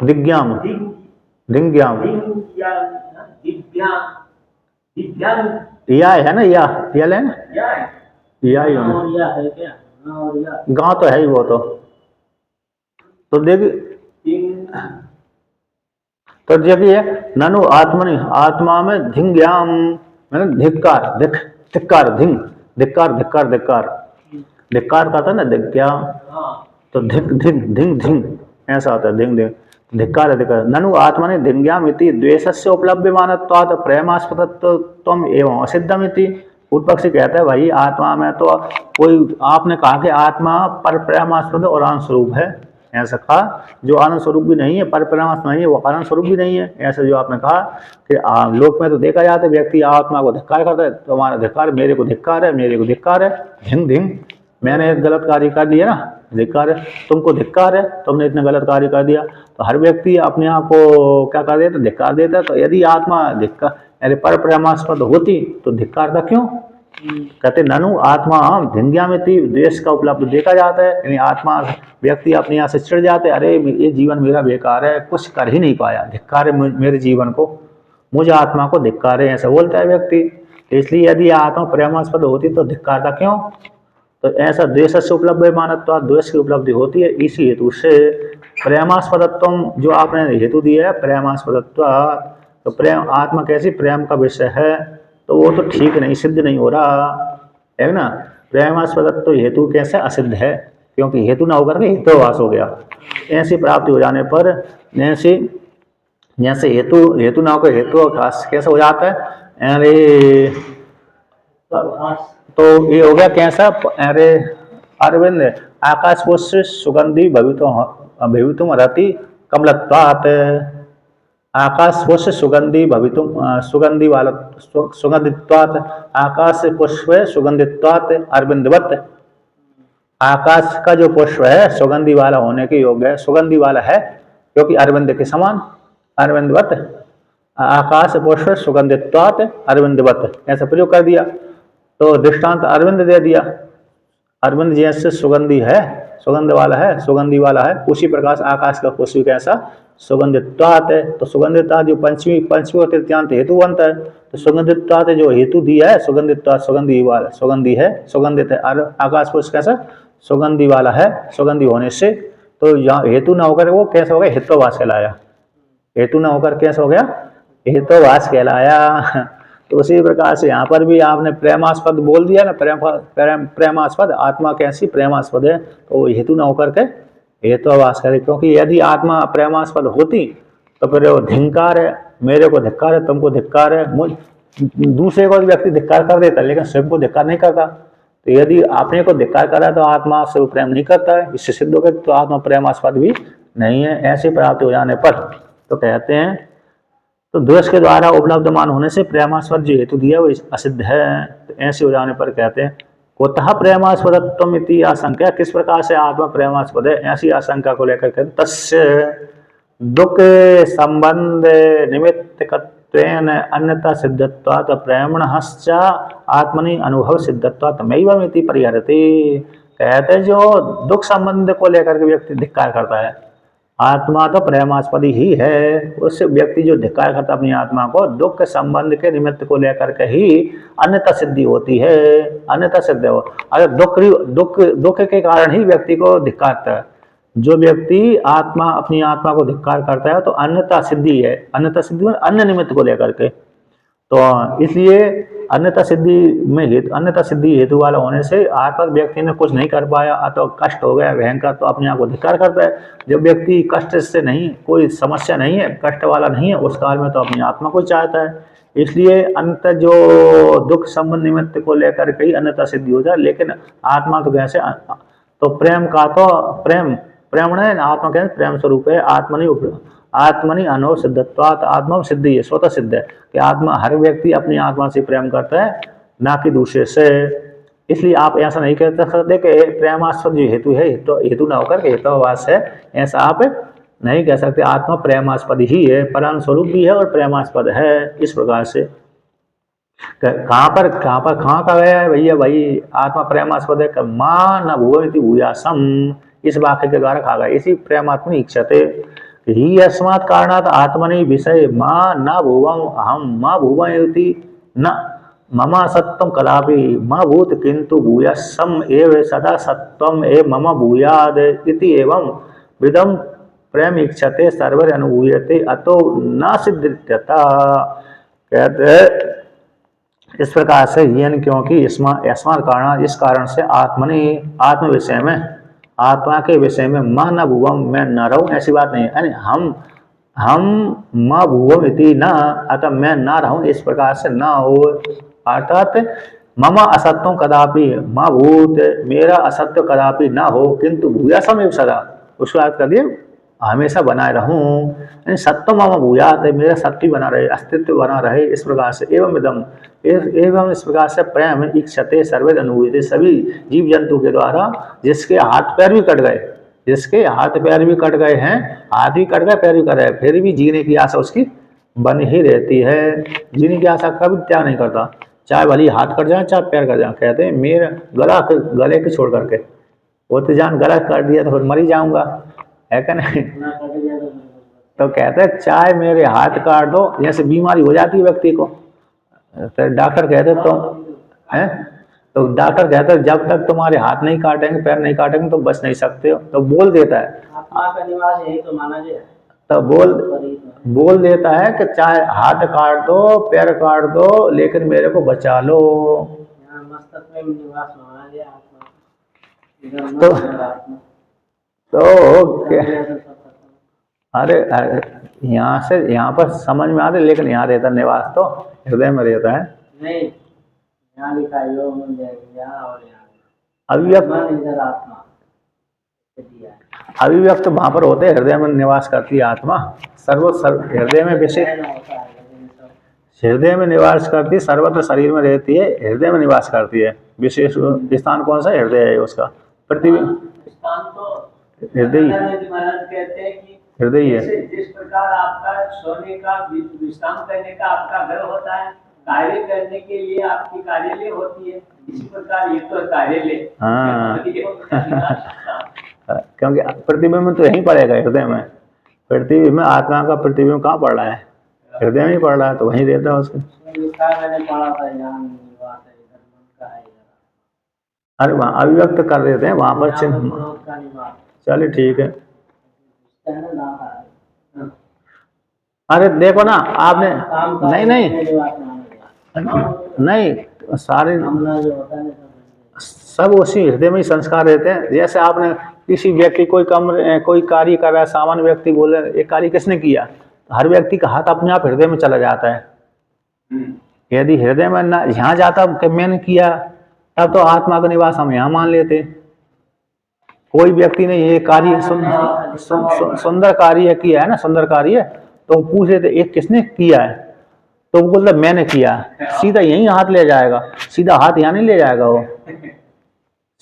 Speaker 1: दिग्याम धिंग्याम या है ना, या ले ना, या ही होना, गाँव तो है ही वो तो देखिए ननु आत्मनि, आत्मा में धिंग्याम मैंने धिक्कार, धिक्कार धिंग धिक्कार धिक्कार धिक्कार धिक्कार का था ना धिक्या, तो धिक धिंग धिंग धिंग ऐसा होता है, धिंग धिंग धिक्कार धिक्कार। ननु आत्मनि धिंग्याम इति द्वेषस्य उपलभ्यमानत्वात् प्रेमास्पदत्वम एवं असिद्धम इति। पूर्व पक्षी कहता है भाई आत्मा में तो कोई, आपने कहा कि आत्मा पर प्रेमास्पद और आनंद स्वरूप है, ऐसा कहा, जो आनंद स्वरूप भी नहीं है, पर परमात्मा नहीं है, वो आनंद स्वरूप भी नहीं है, ऐसा जो आपने कहा कि लोक में तो देखा जाता है व्यक्ति आत्मा को धिक्कार करता है, तो हमारा धिक्कार, मेरे को धिक्कार है, मेरे को धिक्कार है, धिंग धिंग मैंने एक गलत कार्य कर दिया ना, धिक्कार है, तुमको धिक्कार है, तुमने इतना गलत कार्य कर दिया। तो हर व्यक्ति अपने आप को क्या कर देता, धिक्कार देता। तो यदि आत्मा धिक्कार अरे पर परमास्पद होती तो धिक्कार था क्यों? कहते ननु आत्मा धिंग्या में थी, द्वेष का उपलब्ध देखा जाता है, यानी आत्मा व्यक्ति अपने यहाँ से चिढ़ जाते, अरे ये जीवन मेरा बेकार है, कुछ कर ही नहीं पाया, धिक्कार है मेरे जीवन को, मुझे आत्मा को धिक्कार है, ऐसा बोलता है व्यक्ति। इसलिए यदि आत्मा प्रेमास्पद होती तो धिक्कार था क्यों? तो ऐसा द्वेष से उपलब्ध मानत्वा, द्वेष की उपलब्धि होती है, इसी हेतु से प्रेमास्पदत्व जो आपने हेतु दिया है प्रेमास्पदत्व, तो प्रेम आत्मा कैसी प्रेम का विषय है, तो वो तो ठीक नहीं, सिद्ध नहीं हो रहा है ना। प्रेमास्पदत्व हेतु कैसे असिद्ध है, क्योंकि हेतु ना होकर के हेतुवास हो गया। ऐसी प्राप्ति हो जाने पर जैसे हेतु ना होकर हेतुवास कैसे हो जाता है, अरे तो ये हो गया कैसा, अरे अरविंद आकाश पुष्प सुगंधि भवितुम रति कमलत्वात्, आकाश पुष्प सुगंधि भवितुम सुगंधि वाला सुगंधित्वात्, आकाश पुष्प सुगंधित्वात् अरविंदवत, आकाश का जो पुष्प है सुगंधि वाला होने के योग्य है, सुगंधि वाला है क्योंकि अरविंद के समान, अरविंदवत, आकाश पुष्प सुगंधित्वात् अरविंदवत ऐसा प्रयोग कर दिया। तो दृष्टांत अरविंद दे दिया, अरविंद जैसे सुगंधि है, सुगंध वाला है, सुगंधि वाला है, उसी प्रकार आकाश का पुष्प कैसा सुगंधित्वात् है। तो सुगंधित्वात् जो पंचमी और तृतीयांत हेतु बनता है, तो सुगंधित्वात् जो हेतु दिया है सुगंधित्वात् सुगंधि वाला, सुगंधि है, सुगंधित है, आकाश पुष्प कैसा सुगंधि वाला है, सुगंधि होने से तो यहाँ हेतु ना होकर वो कैसा हो गया, हेतुवास कहलाया, हेतु ना होकर कैसा हो गया, हेतुवास कहलाया। तो उसी प्रकार से यहाँ पर भी आपने प्रेमास्पद बोल दिया ना, प्रेमास्पद, आत्मा कैसी प्रेमास्पद है, तो हेतु ना होकर के हेतुवास करे, क्योंकि यदि आत्मा प्रेमास्पद होती तो फिर वो धिक्कार है, मेरे को धिक्कार है, तुमको धिक्कार है, दूसरे को व्यक्ति धिक्कार कर देता लेकिन स्वयं को धिक्कार नहीं करता। तो यदि आपने को धिक्कार करा तो आत्मा से प्रेम नहीं करता है, इससे सिद्ध हो गया तो आत्मा प्रेमास्पद भी नहीं है। ऐसे प्राप्त हो जाने पर तो कहते हैं तो द्वेष के द्वारा उपलब्धमान होने से प्रेमास्पद जो हेतु दिया वो असिद्ध है। तो ऐसे हो जाने पर कहते हैं कुतः प्रेमास्पदत्वम इति आशंका, किस प्रकार से आत्मा प्रेमास्पद है, ऐसी आशंका को लेकर कहते तस्य दुख संबंध निमित्तकत्वेन अन्यथा सिद्धत्वात् प्रेमणश्च आत्मनि अनुभव सिद्धत्वात् मैवमिति परिहरति। कहते जो दुख संबंध को लेकर के व्यक्ति धिक्कार करता है, आत्मा तो प्रेमास्पद ही है, उस व्यक्ति जो धिक्कार करता अपनी आत्मा को दुख संबंध के निमित्त को लेकर के ही अन्यथा सिद्धि होती है, अन्यथा सिद्ध हो। अगर दुख के कारण ही व्यक्ति को धिक्कारता है, जो व्यक्ति आत्मा अपनी आत्मा को धिक्कार करता है तो अन्यथा सिद्धि है, अन्यथा सिद्धि अन्य निमित्त को लेकर के, तो इसलिए अन्यथा सिद्धि हेतु वाला होने से आज तक व्यक्ति ने कुछ नहीं कर पाया, तो कष्ट हो गया भयंकर, तो अपने आप को धिक्कार करता है। जब व्यक्ति कष्ट से नहीं, कोई समस्या नहीं है, कष्ट वाला नहीं है, उस काल में तो अपनी आत्मा को चाहता है। इसलिए अंत जो दुख संबंध निमित्त को लेकर के ही अन्यथा सिद्धि हो जाए, लेकिन आत्मा तो कैसे, तो प्रेम का तो प्रेम है आत्मा, कैसे प्रेम स्वरूप है। आत्मनि अनो सिद्धत्वात्, आत्मा सिद्धि है, स्वतः सिद्ध है कि आत्मा, हर व्यक्ति अपनी आत्मा से प्रेम करता है, ना कि दूसरे से। इसलिए आप ऐसा नहीं कह सकते कि प्रेमास्पद जो हेतु है, तो हेतु ना होकर के हेतुवास है, ऐसा आप नहीं कह सकते। आत्मा प्रेमास्पद ही है, परम स्वरूप भी है और प्रेमास्पद है। इस प्रकार से कहाँ का गया है भैया, भाई आत्मा प्रेमास्पद है, मां न भुवमिति भूयासम, इस वाक्य के द्वारा कहा गया। इसी प्रेमात्म इच्छते ही अस्मात् कारणात् आत्मनि विषय मां न भुवम अहम मां भुवमिति न मम सत्वम कदापि मां भूत किंतु भूयसम एव सदा सत्वम एव मम भूयाद इति एवं विदम प्रेम इच्छते सर्वर अनुभूयते अतो न सिद्ध्यता। कहते इस प्रकार से येन, क्योंकि अस्मात् कारण, इस कारण से आत्म विषय में, आत्मा के विषय में मां न भुवम, मैं न रहूं, ऐसी बात नहीं है। यानी हम मां भुवम इति न, अतः मैं ना रहूं, इस प्रकार से ना हो। अर्थात मम असत्वम कदापि मां भूत, मेरा असत्य कदापि ना हो, किंतु भूयासम एव सदा, उसको याद कर दिए, हमेशा बनाए रहूं। सत्य मम भूयात, मेरा सत्य बना रहे, अस्तित्व बना रहे। इस प्रकार से एवं इस प्रकार से प्रेम इच्छते सर्वे अनुभूयते, सभी जीव जंतु के द्वारा, जिसके हाथ पैर भी कट गए, जिसके हाथ पैर भी कट गए हैं, हाथ भी कट गए, पैर भी कट गए, फिर भी जीने की आशा उसकी बन ही रहती है। जीने की आशा कभी त्याग नहीं करता, चाहे भली हाथ कट जाए चाहे पैर कट जाए। कहते हैं मेरा गले के छोड़ करके, वो तो जान गला काट दिया तो फिर मर ही जाऊंगा, है क्या नहीं। तो कहते हैं चाहे मेरे हाथ काट दो, जैसे बीमारी हो जाती है व्यक्ति को, तो डॉक्टर कहते तो डॉक्टर कहते हैं जब तक तुम्हारे हाथ नहीं काटेंगे, पैर नहीं काटेंगे, तो बच नहीं सकते हो। तो बोल देता है,
Speaker 2: आत्मा का निवास यही तो माना जाए।
Speaker 1: तो बोल देता है कि चाहे हाथ काट दो, पैर काट दो, लेकिन मेरे को बचा लो।
Speaker 2: मस्तक में निवास माना जाए आत्मा।
Speaker 1: अरे यहाँ पर समझ में आते, लेकिन यहाँ रहता निवास तो हृदय में रहता है।
Speaker 2: नहीं, यहाँ लिखा है योग और
Speaker 1: अभिव्यक्त वहां पर होते, हृदय में निवास करती है आत्मा। हृदय में विशेष, हृदय में निवास करती है, सर्वत्र शरीर में रहती है, हृदय में निवास करती है। विशेष स्थान कौन सा? हृदय है उसका। पृथ्वी
Speaker 2: स्थान तो
Speaker 1: हृदय
Speaker 2: कहते हैं कि
Speaker 1: हृदय है।
Speaker 2: जिस प्रकार आपका सोने का विश्राम करने का आपका घर होता है, कार्य करने के लिए आपकी कार्यालय होती है, इसी प्रकार ये तो कार्यालय।
Speaker 1: हाँ क्योंकि प्रतिबिंब में तो यही पड़ेगा, हृदय में। पृथ्वी में आत्मा का प्रतिबिंब कहाँ पड़ रहा है? हृदय में ही पड़ रहा है, तो वहीं रहता है उसके।
Speaker 2: मैंने पढ़ा था
Speaker 1: अरे वहाँ अभिव्यक्त कर देते हैं वहां पर चिन्ह। चलिए ठीक है। अरे देखो ना आपने, नहीं सारे सब उसी हृदय में ही संस्कार रहते हैं। जैसे आपने किसी व्यक्ति कोई कार्य कर रहा है, सामान्य व्यक्ति बोले ये कार्य किसने किया, हर व्यक्ति का हाथ अपने आप हृदय में चला जाता है। यदि हृदय में ना यहाँ जाता कि मैंने किया, तब तो आत्मा का निवास हम यहाँ मान लेते। कोई व्यक्ति ने ये कार्य सुंदर कार्य किया है ना, सुंदर कार्य, तो पूछ लेते एक किसने किया है, तो वो बोलता मैंने किया, सीधा यहीं हाथ ले जाएगा। सीधा हाथ यहाँ नहीं ले जाएगा, वो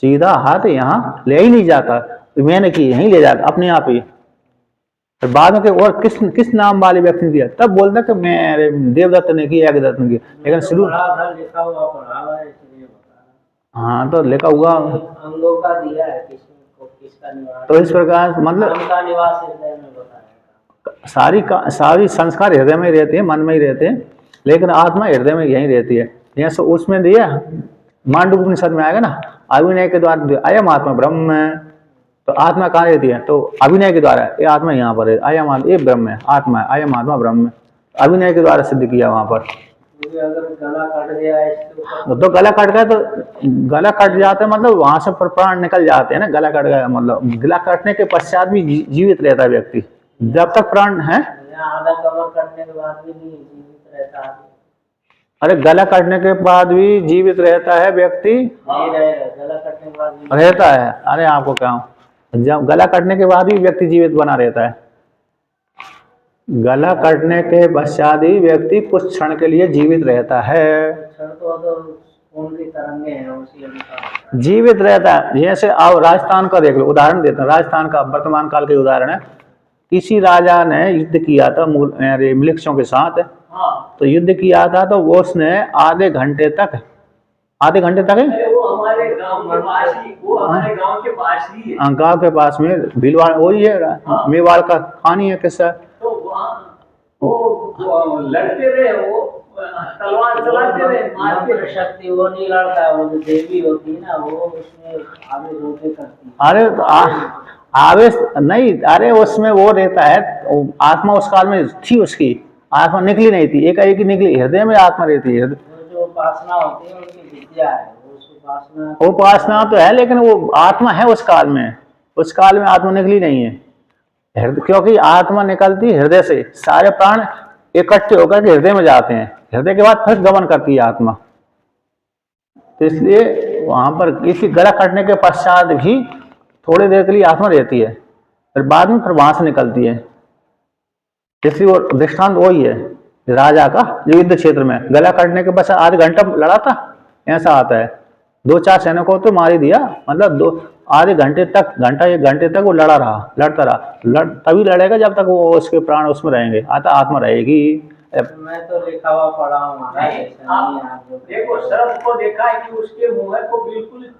Speaker 1: सीधा हाथ यहाँ ले ही नहीं जाता, मैंने की यहीं ले जाता अपने आप ही। फिर बाद में और किस नाम वाले व्यक्ति ने किया, तब बोलता कि मैं देवदत्त ने किया, एकदत्त ने किया। लेकिन शुरू हाँ तो लिखा हुआ
Speaker 2: अंगों का दिया है, किसका निवास।
Speaker 1: तो इस प्रकार मतलब सारी संस्कार हृदय में रहते हैं, मन में ही रहते हैं, लेकिन आत्मा हृदय में यहीं रहती है। जैसे उसमें दिया मांडुक्य उपनिषद में आएगा ना, अभिनय के द्वारा अयम आत्मा ब्रह्म है, तो आत्मा कहाँ रहती है? तो अभिनय के द्वारा ये आत्मा यहाँ पर है, अयम आत्मा ये ब्रह्म है, आत्मा है, अयम आत्मा ब्रह्म है, अभिनय के द्वारा सिद्ध किया वहां पर।
Speaker 2: क्योंकि अगर गला कट गया इसके ऊपर
Speaker 1: तो गला कट गया तो गला कट जाता है मतलब वहां से प्राण निकल जाते हैं ना। गला कट गया मतलब गला कटने के पश्चात भी जीवित रहता है व्यक्ति जब तक प्राण है।
Speaker 2: आधा कवर कटने के बाद भी नहीं जीवित रहता है।
Speaker 1: अरे गला कटने के बाद भी जीवित रहता है व्यक्ति,
Speaker 2: नहीं रहेगा, गला कटने के बाद भी
Speaker 1: रहता है। अरे आपको क्या हूं, जब गला कटने के बाद भी व्यक्ति जीवित बना रहता है। गला कटने के पश्चात ही व्यक्ति कुछ क्षण के लिए जीवित रहता है।
Speaker 2: क्षण तो खून की तरंगे हैं उसी अनुसार
Speaker 1: जीवित रहता है। जैसे आप राजस्थान का देख लो, उदाहरण देते हैं राजस्थान का, वर्तमान काल के उदाहरण है। किसी राजा ने युद्ध किया था मिलिक्षों के साथ।
Speaker 2: हाँ।
Speaker 1: तो युद्ध किया था तो वो उसने आधे घंटे तक है,
Speaker 2: वो हमारे गांव के पास ही, वो हमारे गांव के पास ही है।
Speaker 1: गांव के पास में भीलवाड़ वही है।
Speaker 2: हाँ।
Speaker 1: मेवाड़ का कहानी है किस्सा।
Speaker 2: तो वहाँ वो लड़ते रहे, वो तलवार चलाते रहे, मारते शक्ति वो नहीं लड़ता है। वो जो देवी होती है ना वो उसमें आवेश होते करती है।
Speaker 1: अरे तो आवेश नहीं, अरे उसमें वो रहता है आत्मा उस काल में थी, उसकी आत्मा निकली नहीं थी, एक निकली। हृदय में आत्मा रहती है।
Speaker 2: जो उपासना होती है उनकी विद्या है,
Speaker 1: उपासना तो है लेकिन वो आत्मा है उस काल में। उस काल में आत्मा निकली नहीं है क्योंकि आत्मा निकलती हृदय से। सारे प्राण इकट्ठे होकर के हृदय में जाते हैं, हृदय के बाद फिर गमन करती है आत्मा। तो इसलिए वहां पर किसी गला कटने के पश्चात भी थोड़ी देर के लिए आत्मा रहती है, फिर बाद में फिर वहां से निकलती है। इसलिए वो दृष्टांत वही है राजा का, जो युद्ध क्षेत्र में गला कटने के पश्चात आधे घंटा लड़ा था, ऐसा आता है। 2-4 सैनिकों तो मार ही दिया, मतलब आधे घंटे तक, घंटा 1 घंटे तक वो लड़ता रहा। तभी लड़ेगा जब तक वो उसके प्राण उसमें रहेंगे, आत्मा रहेगी।
Speaker 2: मैं तो लिखा हुआ पढ़ा हूँ महाराज। देखो सर्प को देखा है कि उसके मुंह को बिल्कुल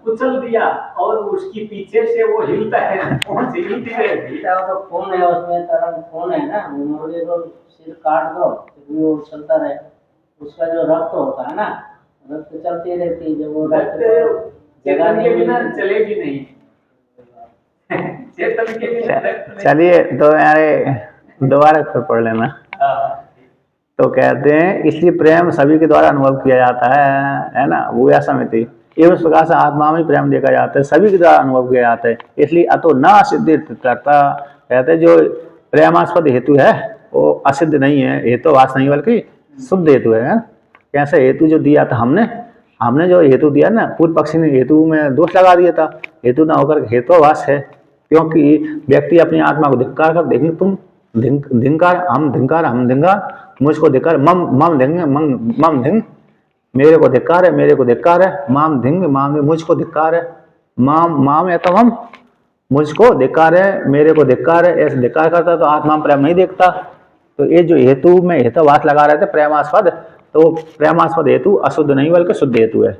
Speaker 2: कुचल दिया और उसकी पीछे से वो हिलता है, हिलती रहती है। तो खून है उसमें, तरंग खून है ना, मुर्गे को सिर काट दो वो चलता रहे। उसका जो रक्त होता है ना, रक्त चलती रहती है। जब वो रक्त चेतन के बिना चलेगी नहीं। चेतन के बिना।
Speaker 1: चलिए तो यारे दोबारा फिर पढ़ लेना। तो कहते हैं इसलिए प्रेम सभी के द्वारा अनुभव किया जाता है ना। वो ऐसा में थी इस प्रकार से आत्मा में प्रेम देखा जाता है, सभी के द्वारा अनुभव किया जाता है। इसलिए अतो न असिद्ध करता, कहते जो प्रेमास्पद हेतु है वो असिद्ध नहीं है, हेतु वास नहीं बल्कि शुद्ध हेतु है। कैसे हेतु जो दिया था हमने जो हेतु दिया ना, पूर्व पक्षी ने हेतु में दोष लगा दिया था। हेतु ना होकर हेतुवास है, क्योंकि व्यक्ति अपनी आत्मा को धिक्कार कर, देखेंगे तुम धिंकार हम धिंकार, मुझको धिक्कार, मम धिंग, मेरे को धिक्कार है, माम धिंग मुझको धिक्कार है, माम है तो हम, मुझको धिक्कार है, मेरे को धिक्कार है। ऐसे धिक्कार करता तो आत्मा प्रेम नहीं देखता। तो ये जो हेतु में हेतुवास लगा रहे थे प्रेमास्पद, तो प्रेमास्पद हेतु अशुद्ध नहीं बल्कि शुद्ध हेतु है।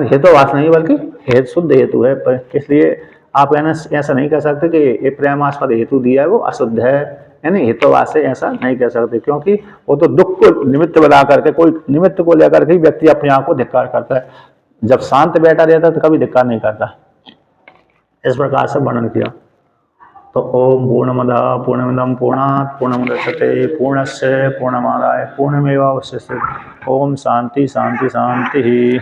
Speaker 1: हेतुवास नहीं बल्कि शुद्ध हेतु है। इसलिए आप ऐसा नहीं कह सकते कि ये प्रेमास्पद हेतु दिया है वो अशुद्ध है, यानी हेतुवास है, ऐसा नहीं कह सकते। क्योंकि वो तो दुख को निमित्त बना करके, कोई निमित्त को लेकर के व्यक्ति अपने आप को धिक्कार करता है। जब शांत बैठा रहता है तो कभी धिक्कार नहीं करता। इस प्रकार से वर्णन किया। तो ओम पूर्णमदः पूर्णमिदं पूर्णात् पूर्णमुदच्यते पूर्णस्य पूर्णमादाय पूर्णमेवावशिष्यते। ओम शांति शांति शांति।